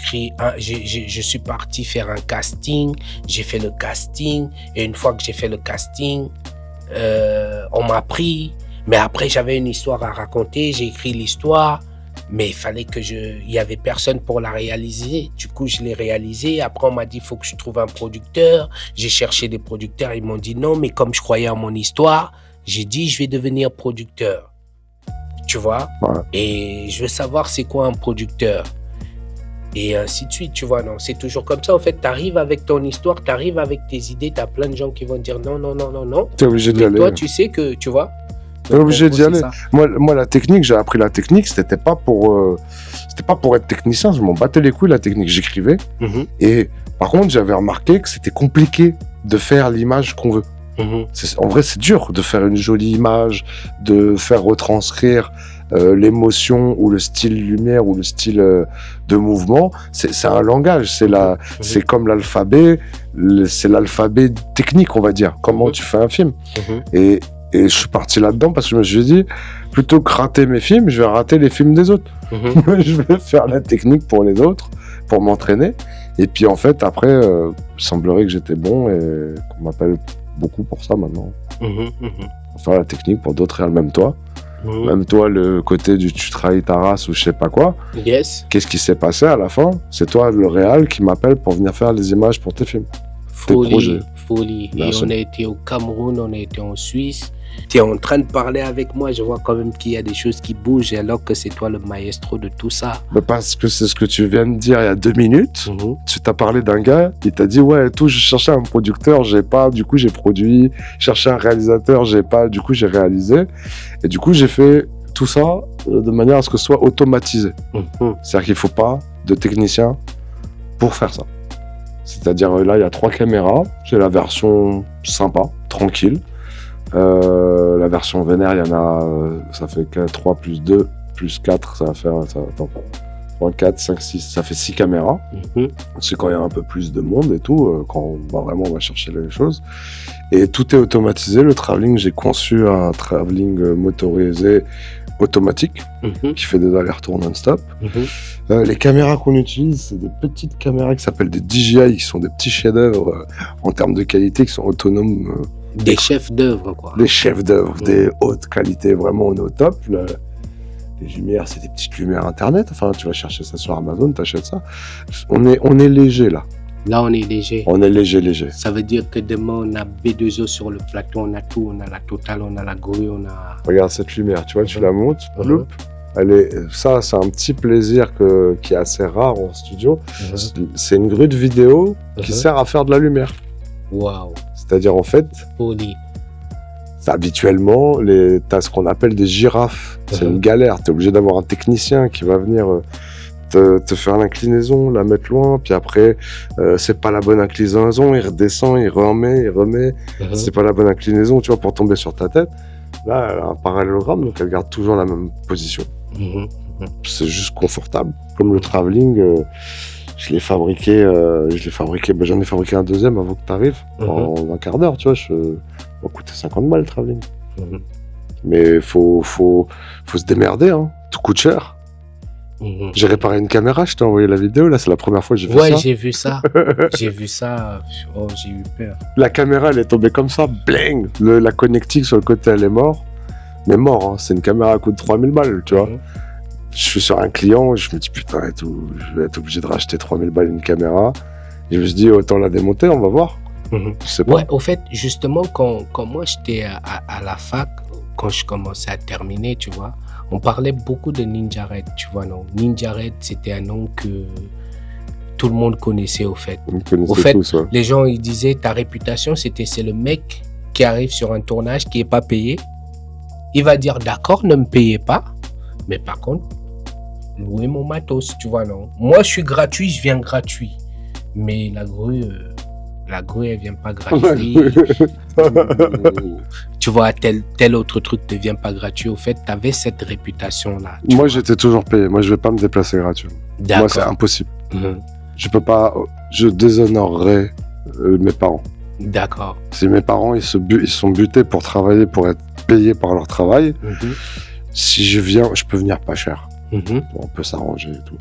suis parti faire un casting. J'ai fait le casting. Et une fois que j'ai fait le casting, on m'a pris. Mais après, j'avais une histoire à raconter. J'ai écrit l'histoire. Mais il fallait il y avait personne pour la réaliser. Du coup, je l'ai réalisée. Après, on m'a dit, il faut que je trouve un producteur. J'ai cherché des producteurs. Ils m'ont dit non. Mais comme je croyais en mon histoire, j'ai dit, je vais devenir producteur. Tu vois? Et je veux savoir c'est quoi un producteur. Et ainsi de suite, tu vois, non, c'est toujours comme ça. En fait, tu arrives avec ton histoire, tu arrives avec tes idées, tu as plein de gens qui vont dire non. Tu es obligé d'y aller. Toi, tu sais que, tu vois. Tu es obligé d'y aller. Moi, la technique, j'ai appris la technique, c'était pas pour être technicien, je m'en battais les couilles, la technique, j'écrivais. Et par contre, j'avais remarqué que c'était compliqué de faire l'image qu'on veut. En vrai, c'est dur de faire une jolie image, de faire retranscrire l'émotion ou le style lumière ou le style de mouvement. C'est un langage, c'est comme l'alphabet, c'est l'alphabet technique, on va dire. Comment tu fais un film. Et je suis parti là-dedans parce que je me suis dit, plutôt que rater mes films, je vais rater les films des autres. Je vais faire la technique pour les autres, pour m'entraîner. Et puis en fait, après, il semblerait que j'étais bon et qu'on m'appelle beaucoup pour ça maintenant. Pour faire la technique pour d'autres réals, même toi. Même toi, le côté du tu trahis ta race ou je sais pas quoi. Qu'est-ce qui s'est passé à la fin? C'est toi, le réal, qui m'appelle pour venir faire les images pour tes films. Folie. Et on a été au Cameroun, on a été en Suisse. Tu es en train de parler avec moi, je vois quand même qu'il y a des choses qui bougent alors que c'est toi le maestro de tout ça. Parce que c'est ce que tu viens de dire il y a 2 minutes. Tu t'as parlé d'un gars, il t'a dit ouais, je cherchais un producteur, j'ai pas, du coup j'ai produit. Je cherchais un réalisateur, j'ai pas, du coup j'ai réalisé. Et du coup j'ai fait tout ça de manière à ce que ce soit automatisé. C'est-à-dire qu'il faut pas de technicien pour faire ça. C'est-à-dire là il y a 3 caméras, j'ai la version sympa, tranquille. La version vénère, il y en a, ça fait 3 plus 2 plus 4, ça va faire 3, 4, 5, 6, ça fait 6 caméras. C'est quand il y a un peu plus de monde et tout, quand on va chercher les choses. Et tout est automatisé. Le travelling, j'ai conçu un travelling motorisé automatique qui fait des allers-retours non-stop. Les caméras qu'on utilise, c'est des petites caméras qui s'appellent des DJI, qui sont des petits chefs-d'œuvre en termes de qualité, qui sont autonomes. Des chefs d'œuvre, quoi. Des chefs d'œuvre, des hautes qualités, vraiment, on est au top. Les lumières, c'est des petites lumières internet. Enfin, tu vas chercher ça sur Amazon, t'achètes ça. On est léger, là. Là, on est léger. On est léger. Ça veut dire que demain, on a B2O sur le plateau, on a tout. On a la totale, on a la grue, on a... Regarde cette lumière, tu vois, tu la montes, loupe. Ça, c'est un petit plaisir qui est assez rare en studio. C'est une grue de vidéo qui sert à faire de la lumière. Waouh. C'est-à-dire, en fait, habituellement, t'as ce qu'on appelle des girafes. C'est une galère. Tu es obligé d'avoir un technicien qui va venir te faire l'inclinaison, la mettre loin, puis après, c'est pas la bonne inclinaison, il redescend, il remet. C'est pas la bonne inclinaison, tu vois, pour tomber sur ta tête. Là, elle a un parallélogramme, donc elle garde toujours la même position. C'est juste confortable. Comme le travelling... Je l'ai fabriqué, j'en ai fabriqué un deuxième avant que tu arrives, en un quart d'heure, tu vois, ça m'a coûté 50 balles le travelling. Mais faut se démerder, hein. Tout coûte cher. J'ai réparé une caméra, je t'ai envoyé la vidéo, là, c'est la première fois que j'ai fait ça. Ouais, j'ai vu ça. J'ai vu ça. Oh, j'ai eu peur. La caméra, elle est tombée comme ça, bling. La connectique sur le côté, elle est morte. Mais mort, hein. C'est une caméra à coût de 3000 balles, tu vois. Je suis sur un client, je me dis putain, et tout, je vais être obligé de racheter 3000 balles une caméra. Et je me suis dit, autant la démonter, on va voir. Je sais pas. Ouais, au fait, justement, quand moi j'étais à la fac, quand je commençais à terminer, tu vois, on parlait beaucoup de Ninja Red, tu vois, non? Ninja Red, c'était un nom que tout le monde connaissait, au fait. On connaissait Au fait, tous, ouais. les gens, ils disaient, ta réputation, c'est le mec qui arrive sur un tournage qui n'est pas payé. Il va dire, d'accord, ne me payez pas, mais par contre, louez mon matos, tu vois, non? Moi, je suis gratuit, je viens gratuit. Mais la grue, elle vient pas gratuit. Tu vois, tel autre truc ne vient pas gratuit. Au fait, tu avais cette réputation-là. Moi, j'étais toujours payé. Moi, je vais pas me déplacer gratuit. Moi, c'est impossible. Je peux pas, je déshonorerais mes parents. D'accord. Si mes parents, ils sont butés pour travailler, pour être payés par leur travail, si je viens, je peux venir pas cher. On peut s'arranger et tout.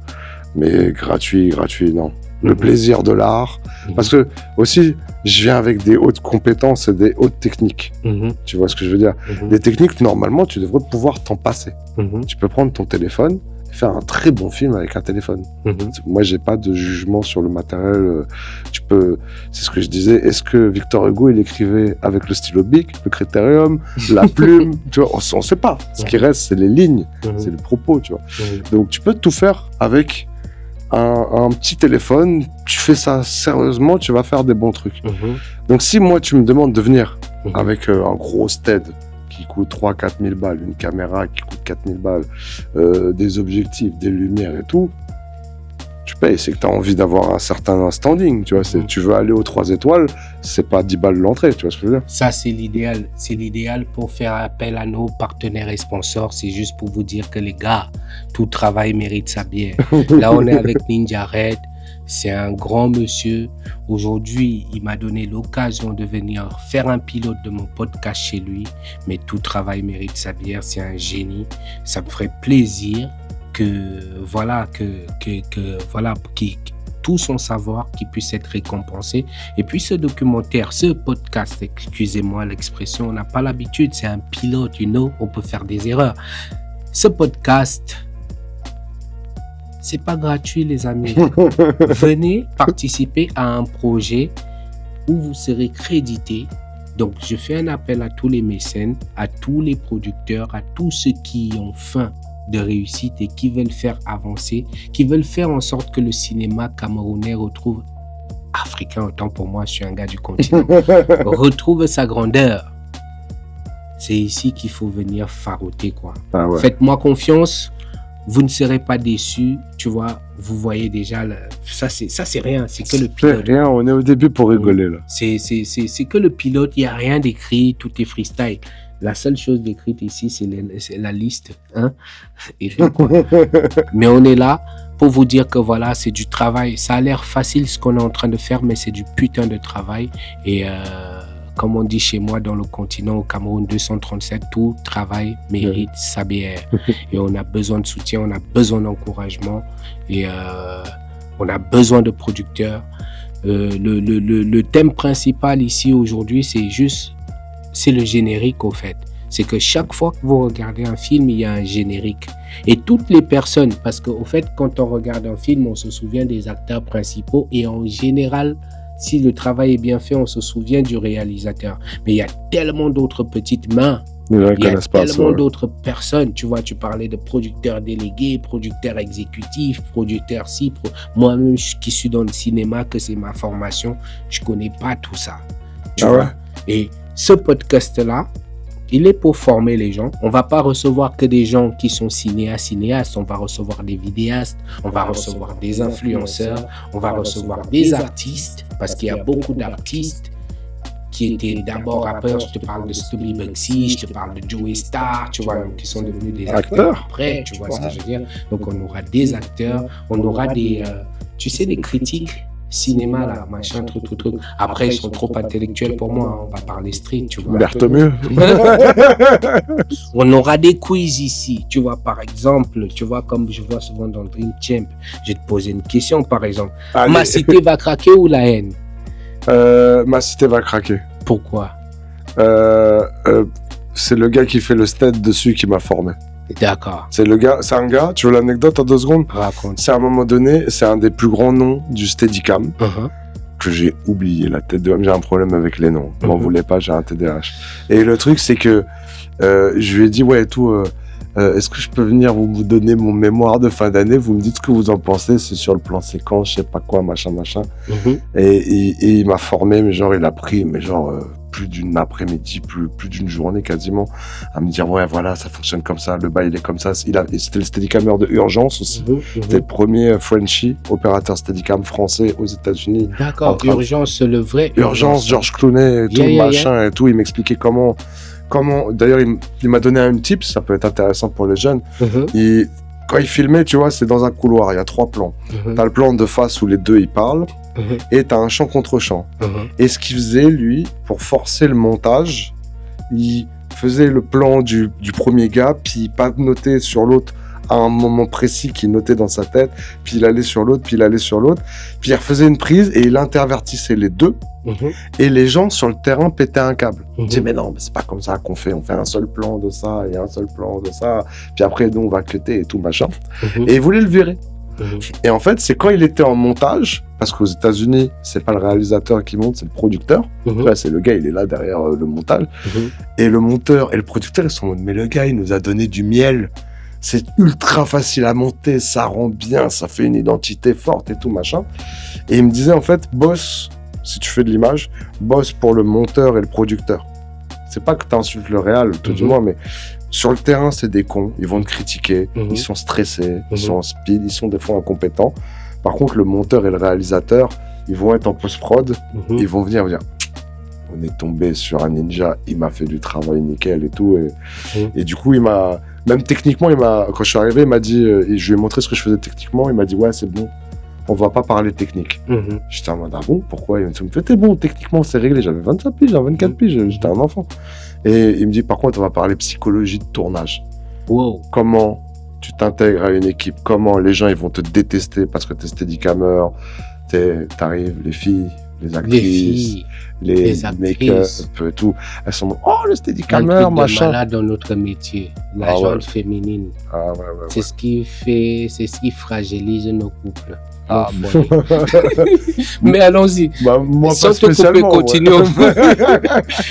Mais gratuit, non. Le plaisir de l'art. Parce que, aussi, je viens avec des hautes compétences et des hautes techniques. Tu vois ce que je veux dire? Les techniques, normalement, tu devrais pouvoir t'en passer. Tu peux prendre ton téléphone et faire un très bon film avec un téléphone. Moi, j'ai pas de jugement sur le matériel. C'est ce que je disais. Est-ce que Victor Hugo, il écrivait avec le stylo Bic, le critérium, la plume? Tu vois, on sait pas. Ce qui reste, c'est les lignes, c'est le propos, tu vois. Donc, tu peux tout faire avec un petit téléphone, tu fais ça sérieusement, tu vas faire des bons trucs. Donc si moi tu me demandes de venir avec un gros stead qui coûte 3-4 000 balles, une caméra qui coûte 4 000 balles, des objectifs, des lumières et tout, tu payes. C'est que tu as envie d'avoir un certain standing, tu vois. Tu veux aller aux 3 étoiles, c'est pas 10 balles l'entrée, tu vois ce que je veux dire. Ça, c'est l'idéal. C'est l'idéal pour faire appel à nos partenaires et sponsors. C'est juste pour vous dire que les gars, tout travail mérite sa bière. Là, on est avec Ninja Red. C'est un grand monsieur. Aujourd'hui, il m'a donné l'occasion de venir faire un pilote de mon podcast chez lui. Mais tout travail mérite sa bière. C'est un génie. Ça me ferait plaisir tout son savoir qui puisse être récompensé. Et puis ce documentaire, ce podcast, excusez-moi l'expression, on n'a pas l'habitude, c'est un pilote, on peut faire des erreurs. Ce podcast, c'est pas gratuit, les amis. Venez participer à un projet où vous serez crédité. Donc, je fais un appel à tous les mécènes, à tous les producteurs, à tous ceux qui ont faim de réussite et qui veulent faire avancer, qui veulent faire en sorte que le cinéma camerounais retrouve, africain autant pour moi, je suis un gars du continent, retrouve sa grandeur. C'est ici qu'il faut venir faroter, quoi. Ah ouais. Faites-moi confiance, vous ne serez pas déçus, tu vois, vous voyez déjà, ça c'est rien, c'est que le pilote. C'est rien, on est au début pour rigoler, là. C'est que le pilote, il n'y a rien d'écrit, tout est freestyle. La seule chose décrite ici, c'est la liste. Hein? Et donc, mais on est là pour vous dire que voilà, c'est du travail. Ça a l'air facile ce qu'on est en train de faire, mais c'est du putain de travail. Et comme on dit chez moi dans le continent, au Cameroun 237, tout travail mérite sa bière. Et on a besoin de soutien, on a besoin d'encouragement. Et on a besoin de producteurs. Le thème principal ici aujourd'hui, c'est le générique au fait. C'est que chaque fois que vous regardez un film, il y a un générique. Et toutes les personnes, parce qu'au fait, quand on regarde un film, on se souvient des acteurs principaux et en général, si le travail est bien fait, on se souvient du réalisateur. Mais il y a tellement d'autres petites mains. Il y a tellement d'autres personnes. Tu vois, tu parlais de producteurs délégués, producteurs exécutifs, producteurs moi-même qui suis dans le cinéma, que c'est ma formation, je connais pas tout ça. Tu vois? Et ce podcast-là, il est pour former les gens. On va pas recevoir que des gens qui sont cinéastes. On va recevoir des vidéastes, on va recevoir des influenceurs, on va recevoir des artistes, parce qu'il y a beaucoup d'artistes qui étaient d'abord rappeurs. Je te parle de Stubby Bugsy, je te parle de Joey Star, tu vois, qui sont devenus des acteurs après, tu vois ce que je veux dire. Donc on aura des acteurs, on aura des, tu sais, des critiques cinéma, là, machin, truc. Après, ils sont trop intellectuels pour moi, on va parler street, tu vois. Berthemieux. On aura des quiz ici, tu vois, par exemple, tu vois, comme je vois souvent dans Dream Champ, je vais te poser une question, par exemple. Allez. Ma cité va craquer ou la haine? Ma cité va craquer. Pourquoi? C'est le gars qui fait le stead dessus qui m'a formé. D'accord. C'est un gars, tu veux l'anecdote en 2 secondes? Raconte. C'est à un moment donné, c'est un des plus grands noms du Steadicam que j'ai oublié la tête de homme. J'ai un problème avec les noms. M'en voulez pas, j'ai un TDAH. Et le truc, c'est que je lui ai dit, ouais, et tout, est-ce que je peux venir vous donner mon mémoire de fin d'année? Vous me dites ce que vous en pensez, c'est sur le plan séquence, je sais pas quoi, machin. Et il m'a formé, mais genre, il a pris, mais genre, plus d'une après-midi, plus d'une journée quasiment, à me dire, ouais, voilà, ça fonctionne comme ça, le bail il est comme ça. C'était le Steadicammer de Urgence aussi. C'était le premier Frenchie, opérateur Steadicam français aux États-Unis. D'accord, Urgence, le vrai Urgence, George Clooney et tout, machin et tout. Il m'expliquait comment. D'ailleurs, il m'a donné un tip, ça peut être intéressant pour les jeunes. Quand il filmait, tu vois, c'est dans un couloir, il y a 3 plans. T'as le plan de face où les deux ils parlent, et t'as un champ contre champ. Et ce qu'il faisait, lui, pour forcer le montage, il faisait le plan du premier gars, puis pas noté sur l'autre à un moment précis qu'il notait dans sa tête, puis il allait sur l'autre, puis il refaisait une prise et il intervertissait les deux. Et les gens sur le terrain pétaient un câble. Ils disaient, mais non, mais c'est pas comme ça qu'on fait. On fait un seul plan de ça et un seul plan de ça. Puis après, nous, on va cutter et tout, machin. Et ils voulaient le virer. Et en fait, c'est quand il était en montage, parce qu'aux États-Unis, c'est pas le réalisateur qui monte, c'est le producteur. Là, c'est le gars, il est là derrière le montage. Et le monteur et le producteur, ils sont en mode, mais le gars, il nous a donné du miel. C'est ultra facile à monter, ça rend bien, ça fait une identité forte et tout, machin. Et il me disait, en fait, boss, si tu fais de l'image, bosse pour le monteur et le producteur. C'est pas que t'insultes le réal, tout du moins, mais sur le terrain, c'est des cons. Ils vont te critiquer, ils sont stressés, ils sont en speed, ils sont des fois incompétents. Par contre, le monteur et le réalisateur, ils vont être en post-prod, ils vont venir dire, on est tombé sur un ninja, il m'a fait du travail nickel et tout. Et du coup, même techniquement, quand je suis arrivé, il m'a dit, je lui ai montré ce que je faisais techniquement, il m'a dit, ouais, c'est bon. On va pas parler technique. J'étais en mode, ah bon, pourquoi? Il me dit, t'es bon, techniquement, c'est réglé. J'avais 25 piges, 24 piges, j'étais un enfant. Et il me dit, par contre, on va parler psychologie de tournage. Wow. Comment tu t'intègres à une équipe? Comment les gens, ils vont te détester parce que t'es steadicammer, t'arrives, les filles, les actrices, les make-up et tout. Elles sont, oh, le steadicammer, machin. Malade dans notre métier, la gente féminine. Ah ouais. C'est ce qui fragilise nos couples. Ah, mais allons-y. Moi, sans te couper, continuons.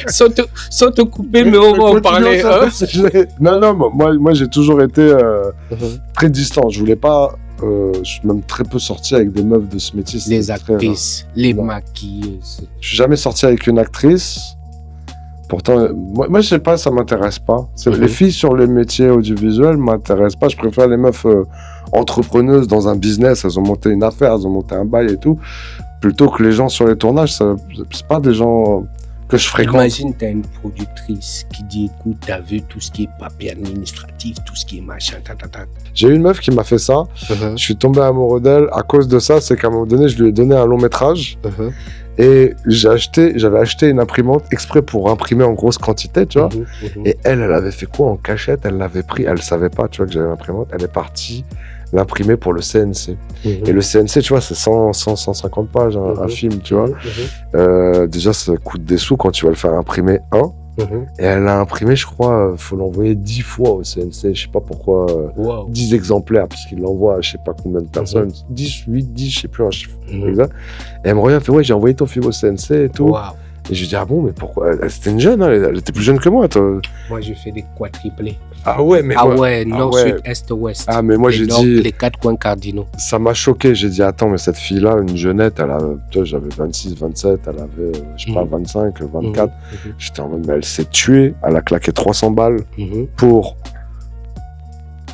sans te couper, mais on va en parler. Non, moi j'ai toujours été très distant. Je voulais pas. Je suis même très peu sorti avec des meufs de ce métier. Les actrices, les maquilleuses. Je suis jamais sorti avec une actrice. Pourtant, moi je sais pas, ça m'intéresse pas. Les filles sur les métiers audiovisuels m'intéressent pas. Je préfère les meufs entrepreneuses dans un business. Elles ont monté une affaire, elles ont monté un bail et tout. Plutôt que les gens sur les tournages, c'est pas des gens que je fréquente. Imagine, t'as une productrice qui dit, écoute, t'as vu tout ce qui est papier administratif, tout ce qui est machin, J'ai eu une meuf qui m'a fait ça. Je suis tombé amoureux d'elle. À cause de ça, c'est qu'à un moment donné, je lui ai donné un long métrage. Et j'avais acheté une imprimante exprès pour imprimer en grosse quantité, tu vois. Et elle avait fait quoi en cachette? Elle l'avait pris, elle savait pas, tu vois, que j'avais l'imprimante. Elle est partie l'imprimer pour le CNC. Et le CNC, tu vois, c'est 150 pages, un film, tu vois. Déjà, ça coûte des sous quand tu vas le faire imprimer un. Et elle a imprimé, je crois, faut l'envoyer 10 fois au CNC, je sais pas pourquoi, 10 exemplaires, puisqu'il l'envoie à je sais pas combien de personnes, 10, 8, 10, je sais plus un chiffre exact. Et elle me revient, elle fait, ouais, j'ai envoyé ton film au CNC et tout. Et je lui dis, ah bon, mais pourquoi? C'était une jeune, hein, elle était plus jeune que moi, toi. Moi, je fais des quadriplés. Ah ouais, mais nord, sud, est, ouest. Ah, mais moi, j'ai dit... Les 4 coins cardinaux. Ça m'a choqué, j'ai dit, attends, mais cette fille-là, une jeunette, j'avais 26, 27, elle avait, je sais pas, 25, 24. J'étais en mode, mais elle s'est tuée, elle a claqué 300 balles pour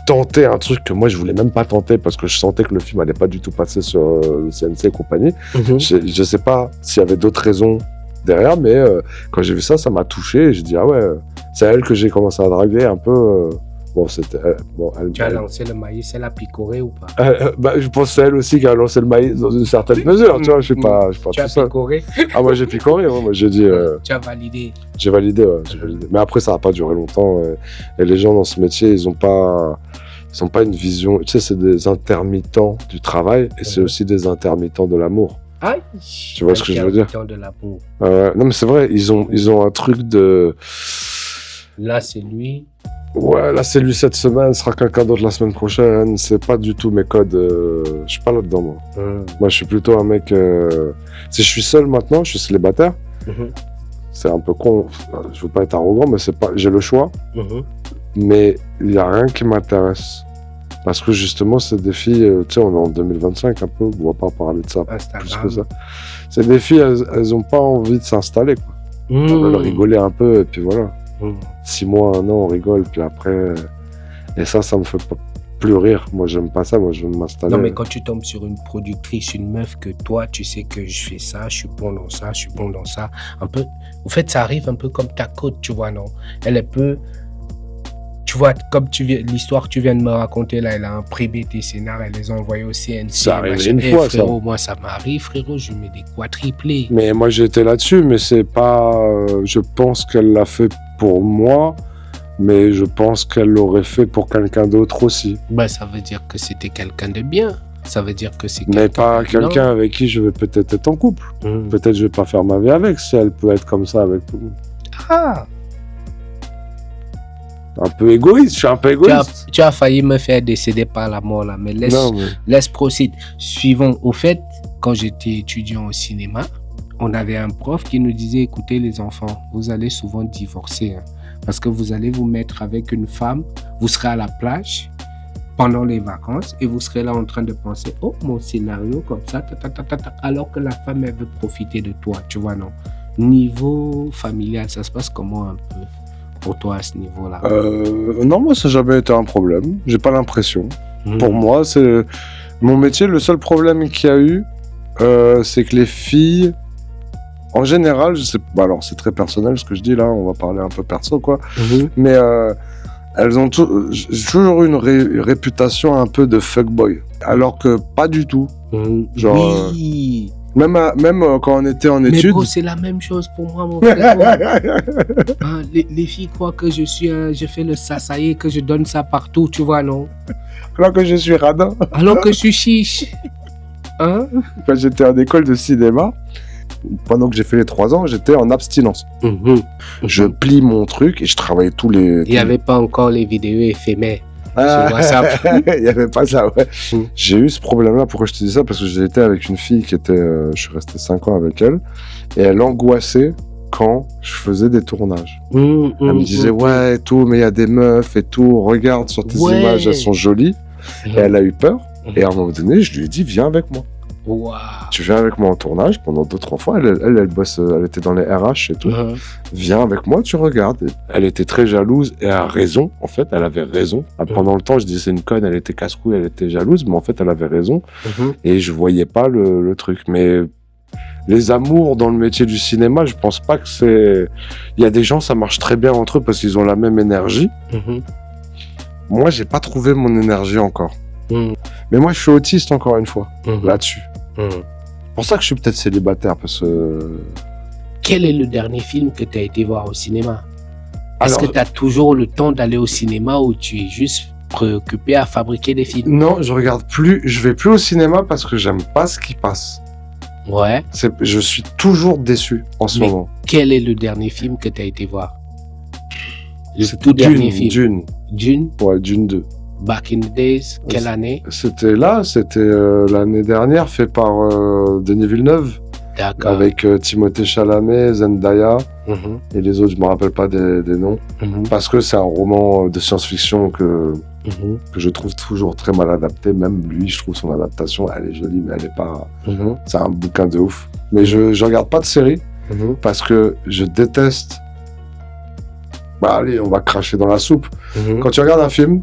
tenter un truc que moi, je voulais même pas tenter parce que je sentais que le film allait pas du tout passer sur le CNC et compagnie. Je sais pas s'il y avait d'autres raisons derrière, mais quand j'ai vu ça, ça m'a touché et j'ai dit, ah ouais, c'est à elle que j'ai commencé à draguer un peu Bon, c'était... Tu as lancé le maïs, elle a picoré ou pas? Je pense que c'est elle aussi qui a lancé le maïs dans une certaine mesure, tu vois, je suis pas Tu tout as seul. picoré? Ah, moi j'ai picoré, moi j'ai dit... Tu as validé? J'ai validé, ouais, j'ai validé. Mais après, ça n'a pas duré longtemps, et les gens dans ce métier, ils ont pas une vision... Tu sais, c'est des intermittents du travail, et c'est aussi des intermittents de l'amour. Aïe! Tu vois ce que je veux dire? De l'amour. Non, mais c'est vrai, ils ont un truc de... Là, c'est lui. Ouais, là, c'est lui cette semaine, ce sera quelqu'un d'autre la semaine prochaine. C'est pas du tout mes codes. Je suis pas là-dedans, moi. Moi, je suis plutôt un mec... Si je suis seul maintenant, je suis célibataire. C'est un peu con. Je veux pas être arrogant, mais c'est pas... j'ai le choix. Mais il y a rien qui m'intéresse. Parce que justement, c'est des filles... tu sais, on est en 2025 un peu. On va pas parler de ça Instagram. plus que ça. C'est des filles, elles ont pas envie de s'installer, quoi. Elles veulent rigoler un peu, et puis voilà. 6 mois, 1 an, on rigole, puis après... Et ça me fait plus rire. Moi, j'aime pas ça, moi, je veux m'installer. Non, mais quand tu tombes sur une productrice, une meuf que toi, tu sais que je fais ça, je suis bon dans ça, je suis bon dans ça, un peu... Au fait, ça arrive un peu comme ta côte, tu vois, non? Elle est peu... Tu vois, comme l'histoire que tu viens de me raconter, là, elle a imprimé tes scénars, elle les a envoyés au CNC. Ça arrive une fois, frérot, ça. Moi, ça m'arrive, frérot, je mets des quadriplés. Mais moi, j'étais là-dessus, mais c'est pas... je pense qu'elle l'a fait pour moi, mais je pense qu'elle l'aurait fait pour quelqu'un d'autre aussi. Ben, ça veut dire que c'était quelqu'un de bien. Ça veut dire que c'est Mais pas quelqu'un avec qui je vais peut-être être en couple. Peut-être je vais pas faire ma vie avec, si elle peut être comme ça avec tout le monde. Ah! Un peu égoïste, je suis un peu égoïste. Tu as failli me faire décéder par la mort, là, mais laisse procéder. Suivons. Au fait, quand j'étais étudiant au cinéma, on avait un prof qui nous disait, écoutez les enfants, vous allez souvent divorcer, hein, parce que vous allez vous mettre avec une femme, vous serez à la plage pendant les vacances et vous serez là en train de penser, oh, mon scénario comme ça, alors que la femme, elle veut profiter de toi, tu vois, non? Niveau familial, ça se passe comment un peu pour toi à ce niveau-là? Non, moi, ça n'a jamais été un problème. J'ai pas l'impression. Pour moi, c'est mon métier. Le seul problème qu'il y a eu, c'est que les filles, en général, je sais, alors c'est très personnel ce que je dis là, on va parler un peu perso, quoi. Mais elles ont j'ai toujours eu une réputation un peu de fuckboy, alors que pas du tout. Genre. Oui. Même quand on était en études. Mais bro, c'est la même chose pour moi, mon frère. Hein, les filles croient que je fais le sasaye, que je donne ça partout, tu vois, non? Alors que je suis radin. Alors que je suis chiche. Hein? Quand j'étais en école de cinéma, pendant que j'ai fait les 3 ans, j'étais en abstinence. Je plie mon truc et je travaillais tous les... Il n'y avait pas encore les vidéos éphémères. Il n'y avait pas ça, ouais. J'ai eu ce problème-là. Pourquoi je te dis ça? Parce que j'étais avec une fille qui était... je suis resté 5 ans avec elle. Et elle angoissait quand je faisais des tournages. Elle me disait, ouais, et tout, mais il y a des meufs et tout. Regarde sur tes images, elles sont jolies. Et elle a eu peur. Et à un moment donné, je lui ai dit, viens avec moi. Wow. Tu viens avec moi en tournage pendant 2-3 fois. Elle bosse, elle était dans les RH et tout. Viens avec moi, tu regardes. Et elle était très jalouse et a raison. En fait, elle avait raison. Pendant le temps, je disais c'est une conne, elle était casse-couille, elle était jalouse, mais en fait, elle avait raison. Et je voyais pas le truc. Mais les amours dans le métier du cinéma, je pense pas que c'est. Il y a des gens, ça marche très bien entre eux parce qu'ils ont la même énergie. Moi, j'ai pas trouvé mon énergie encore. Mais moi, je suis autiste encore une fois là-dessus. C'est pour ça que je suis peut-être célibataire, parce que... Quel est le dernier film que tu as été voir au cinéma? Est-ce que tu as toujours le temps d'aller au cinéma ou tu es juste préoccupé à fabriquer des films? Non, je regarde plus, je vais plus au cinéma parce que j'aime pas ce qui passe. Ouais. Je suis toujours déçu en ce moment. Quel est le dernier film que tu as été voir? Le tout dernier film. Dune? Ouais, Dune 2. Back in the days, quelle année? C'était l'année dernière, fait par Denis Villeneuve. D'accord. Avec Timothée Chalamet, Zendaya et les autres, je me rappelle pas des noms. Parce que c'est un roman de science-fiction que je trouve toujours très mal adapté. Même lui, je trouve son adaptation, elle est jolie, mais elle est pas... C'est un bouquin de ouf. Mais je regarde pas de série parce que je déteste... Bah allez, on va cracher dans la soupe. Quand tu regardes un film,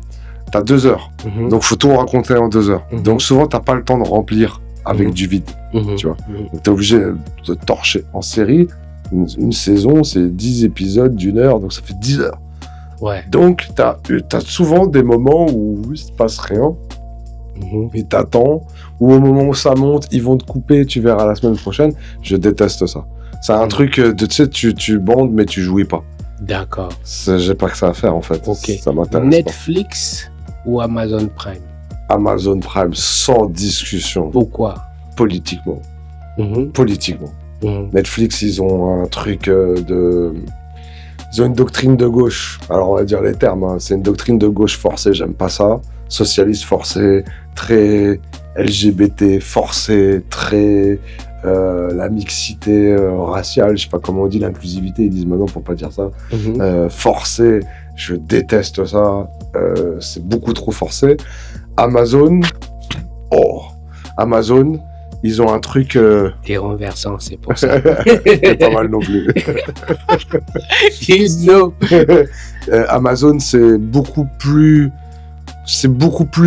t'as 2 heures. Donc, faut tout raconter en 2 heures. Donc, souvent, t'as pas le temps de remplir avec du vide. Tu vois. Donc, t'es obligé de torcher. En série, une saison, c'est 10 épisodes d'1 heure. Donc, ça fait 10 heures. Ouais. Donc, t'as souvent des moments où il se passe rien, et t'attends, ou au moment où ça monte, ils vont te couper, tu verras la semaine prochaine. Je déteste ça. C'est un truc de, tu sais, tu bandes, mais tu jouis pas. D'accord. J'ai pas que ça à faire, en fait. Ok. Ça m'intéresse Netflix ou Amazon Prime? Amazon Prime, sans discussion. Pourquoi? Politiquement. Politiquement. Netflix, ils ont un truc ils ont une doctrine de gauche. Alors, on va dire les termes. Hein. C'est une doctrine de gauche forcée. J'aime pas ça. Socialiste forcé, très LGBT forcé, très la mixité raciale. Je sais pas comment on dit, l'inclusivité. Ils disent maintenant pour pas dire ça. Forcé. Je déteste ça. C'est beaucoup trop forcé. Amazon. Amazon. Ils ont un truc... T'es renversant, c'est pour ça. C'est pas mal non plus. Amazon, c'est beaucoup plus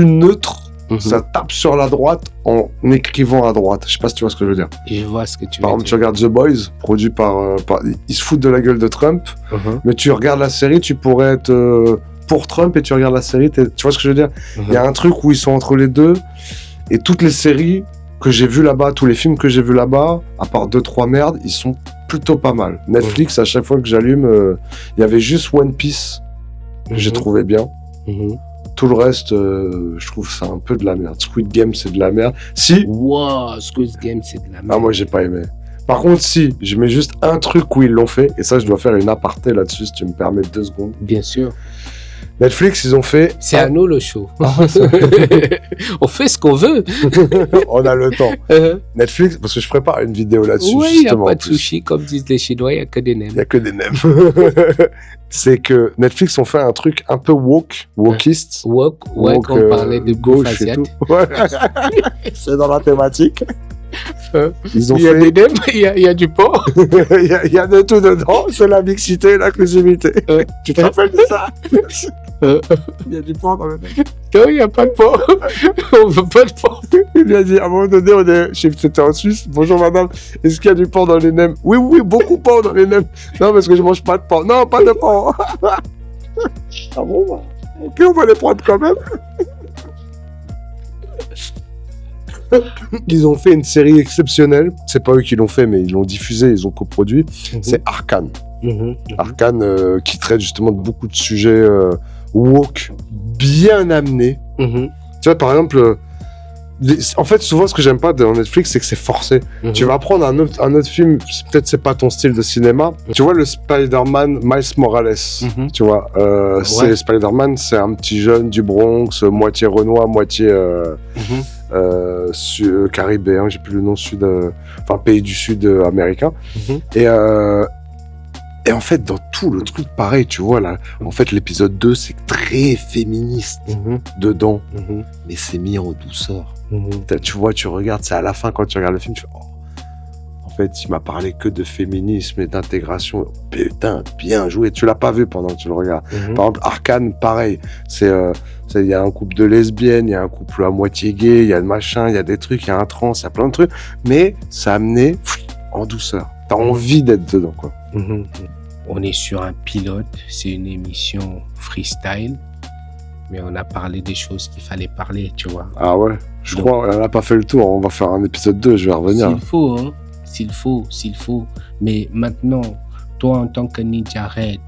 neutre. Ça tape sur la droite en écrivant à droite. Je sais pas si tu vois ce que je veux dire. Je vois ce que tu veux dire. Par exemple, tu regardes The Boys, produit par... Ils se foutent de la gueule de Trump, mais tu regardes la série, tu pourrais être pour Trump et tu regardes la série, tu vois ce que je veux dire. Il y a un truc où ils sont entre les deux, et toutes les séries que j'ai vu là-bas, tous les films que j'ai vus là-bas, à part 2-3 merdes, ils sont plutôt pas mal. Netflix, à chaque fois que j'allume, il y avait juste One Piece que j'ai trouvé bien. Tout le reste, je trouve ça un peu de la merde. Squid Game, c'est de la merde. Si. Wow, Squid Game, c'est de la merde. Ah, moi, j'ai pas aimé. Par contre, si, je mets juste un truc où ils l'ont fait, et ça, je dois faire une aparté là-dessus, si tu me permets 2 secondes. Bien sûr. Netflix, ils ont fait... C'est à nous le show. On fait ce qu'on veut. On a le temps. Netflix, parce que je prépare une vidéo là-dessus. Oui, il n'y a pas de sushi, comme disent les Chinois, il n'y a que des nems. Il n'y a que des nems. C'est que Netflix ont fait un truc un peu wokiste. Woke, on parlait de gauche et tout. Ouais. C'est dans la thématique. Ils ont il y a des nems, il y a du porc. Il y a de tout dedans, c'est la mixité et l'inclusivité. Tu te rappelles de ça? Il y a du porc dans le nems. Non, il n'y a pas de porc. On veut pas de porc. Il lui a dit, à un moment donné, c'était en Suisse. Bonjour madame, est-ce qu'il y a du porc dans les nems? Oui, beaucoup de porc dans les nems. Non, parce que je mange pas de porc. Non, pas de porc. Ah bon, bah. Ok, on va les prendre quand même. Ils ont fait une série exceptionnelle. C'est pas eux qui l'ont fait, mais ils l'ont diffusé, ils ont coproduit. C'est Arcane. Arcane qui traite justement de beaucoup de sujets woke, bien amenés. Tu vois, par exemple, en fait, souvent, ce que j'aime pas dans Netflix, c'est que c'est forcé. Tu vas prendre un autre film, peut-être c'est pas ton style de cinéma. Tu vois le Spider-Man Miles Morales. Tu vois, c'est Spider-Man, c'est un petit jeune du Bronx, moitié Renois, moitié caribéen, j'ai plus le nom, pays du sud américain. Et en fait, dans tout le truc, pareil, tu vois, là, en fait, l'épisode 2, c'est très féministe dedans, mais c'est mis en douceur. Tu vois, tu regardes, c'est à la fin, quand tu regardes le film, tu fais, oh, en fait, il m'a parlé que de féminisme et d'intégration. Putain, bien joué. Tu l'as pas vu pendant que tu le regardes. Par exemple, Arcane, pareil. Il y a un couple de lesbiennes, il y a un couple à moitié gay, il y a le machin, il y a des trucs, il y a un trans, il y a plein de trucs. Mais ça a amené en douceur. T'as envie d'être dedans, quoi. On est sur un pilote, c'est une émission freestyle, mais on a parlé des choses qu'il fallait parler, tu vois. Ah ouais, je crois, on n'a pas fait le tour, on va faire un épisode 2, je vais revenir. S'il faut. Mais maintenant, toi en tant que Ninja Red,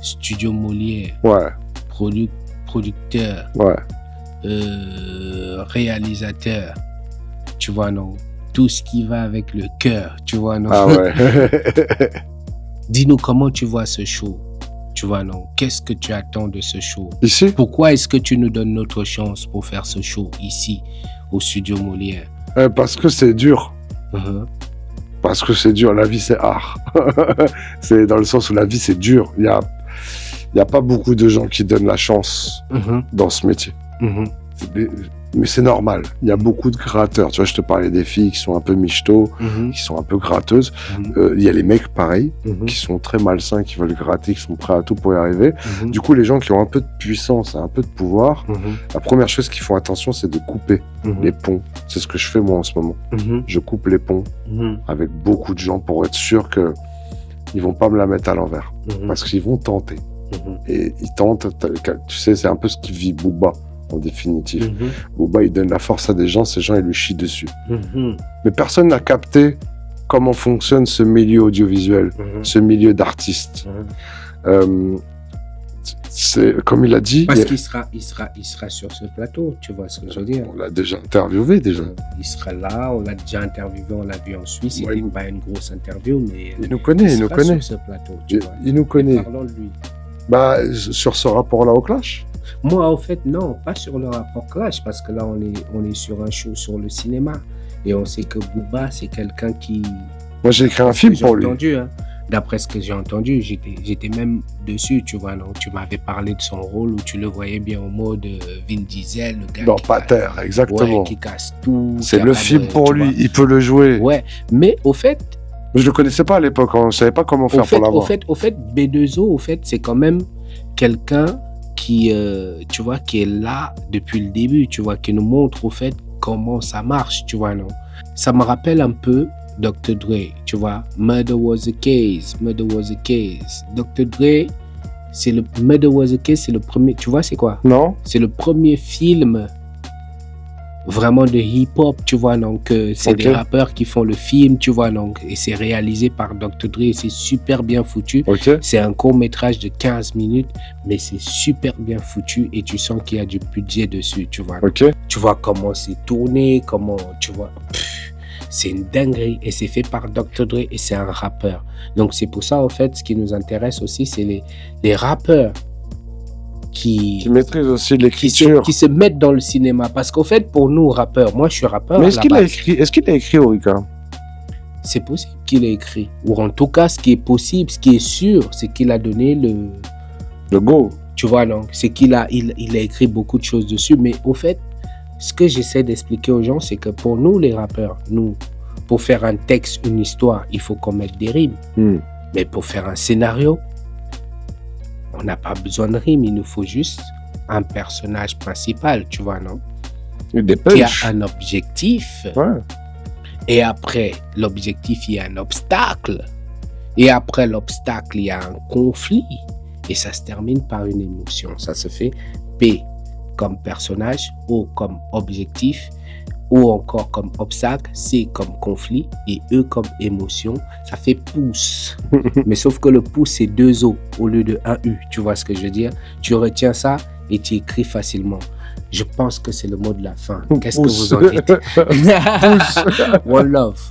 Studio Molière, producteur, réalisateur, tu vois, non, tout ce qui va avec le cœur, tu vois, non. Ah ouais. Dis-nous comment tu vois ce show, tu vois, non. Qu'est-ce que tu attends de ce show? Ici? Pourquoi est-ce que tu nous donnes notre chance pour faire ce show ici, au Studio Molière? Parce que c'est dur. Parce que c'est dur, la vie c'est art. C'est dans le sens où la vie c'est dur. Il y a pas beaucoup de gens qui donnent la chance dans ce métier. Mais c'est normal. Il y a beaucoup de gratteurs. Tu vois, je te parlais des filles qui sont un peu michto, qui sont un peu gratteuses. Il y a les mecs, pareil, qui sont très malsains, qui veulent gratter, qui sont prêts à tout pour y arriver. Du coup, les gens qui ont un peu de puissance, un peu de pouvoir, la première chose qu'ils font attention, c'est de couper les ponts. C'est ce que je fais moi en ce moment. Je coupe les ponts avec beaucoup de gens pour être sûr qu'ils vont pas me la mettre à l'envers. Parce qu'ils vont tenter. Et il tente, tu sais, c'est un peu ce qui vit Booba, en définitive. Booba, il donne la force à des gens, ces gens, ils lui chient dessus. Mais personne n'a capté comment fonctionne ce milieu audiovisuel, ce milieu d'artistes. C'est, comme il a dit... Parce qu'il sera sur ce plateau, tu vois ce que je veux dire. On l'a déjà interviewé, déjà. Il sera là, on l'a déjà interviewé, on l'a vu en Suisse. Ouais, C'était pas une grosse interview, mais il nous connaît, il nous sera connaît. sur ce plateau, tu vois. Il nous connaît. Parlons de lui. Bah, sur ce rapport-là au Clash. Moi, au fait, non, pas sur le rapport Clash, parce que là, on est sur un show sur le cinéma. Et on sait que Booba, c'est quelqu'un qui... Moi, j'ai écrit un film pour lui. Entendu, hein. D'après ce que j'ai entendu, j'étais même dessus, tu vois. Donc, tu m'avais parlé de son rôle où tu le voyais bien en mode Vin Diesel, le gars Dans qui Pater, exactement. ouais, qui casse tout. C'est qui a le pas film de- pour tu lui, vois. il peut le jouer. Ouais, mais au fait, Je le connaissais pas à l'époque, hein. Je savais pas comment faire pour l'avoir. au fait, B2O, au fait, c'est quand même quelqu'un qui, tu vois, qui est là depuis le début, tu vois, qui nous montre, au fait, comment ça marche, tu vois, non? Ça me rappelle un peu Dr. Dre, tu vois, Murder Was a Case, Murder Was a Case. Dr. Dre, Murder Was a Case, c'est le premier, tu vois, c'est quoi? Non? C'est le premier film vraiment de hip-hop, tu vois, donc c'est Ok. des rappeurs qui font le film, tu vois, donc, et c'est réalisé par Dr. Dre, et c'est super bien foutu. Ok. C'est un court-métrage de 15 minutes, mais c'est super bien foutu et tu sens qu'il y a du budget dessus, tu vois. Ok. Tu vois comment c'est tourné, comment, tu vois, c'est une dinguerie et c'est fait par Dr. Dre et c'est un rappeur. Donc c'est pour ça, en fait, ce qui nous intéresse aussi, c'est les rappeurs Qui maîtrise aussi qui l'écriture. se mettent dans le cinéma. Parce qu'au fait, pour nous, rappeurs, moi je suis rappeur. Mais à est-ce la qu'il a base. écrit, est-ce qu'il a écrit Orica? C'est possible qu'il ait écrit. Ou en tout cas, ce qui est possible, ce qui est sûr, c'est qu'il a donné le... Le go. Tu vois, donc, c'est qu'il a, il a écrit beaucoup de choses dessus. Mais au fait, ce que j'essaie d'expliquer aux gens, c'est que pour nous, les rappeurs, nous, pour faire un texte, une histoire, il faut qu'on mette des rimes. Mais pour faire un scénario, on n'a pas besoin de rimes. Il nous faut juste un personnage principal, tu vois, non? Des Qui a punchs. un objectif. Ouais. Et après l'objectif, il y a un obstacle. Et après l'obstacle, il y a un conflit. Et ça se termine par une émotion. Ça se fait P comme personnage, O comme objectif, O encore comme obstacle, C comme conflit et E comme émotion. Ça fait pouce. Mais sauf que le pouce, c'est 2 O au lieu de 1 U. Tu vois ce que je veux dire? Tu retiens ça et tu écris facilement. Je pense que c'est le mot de la fin. Qu'est-ce que Pouce. vous en dites? One love.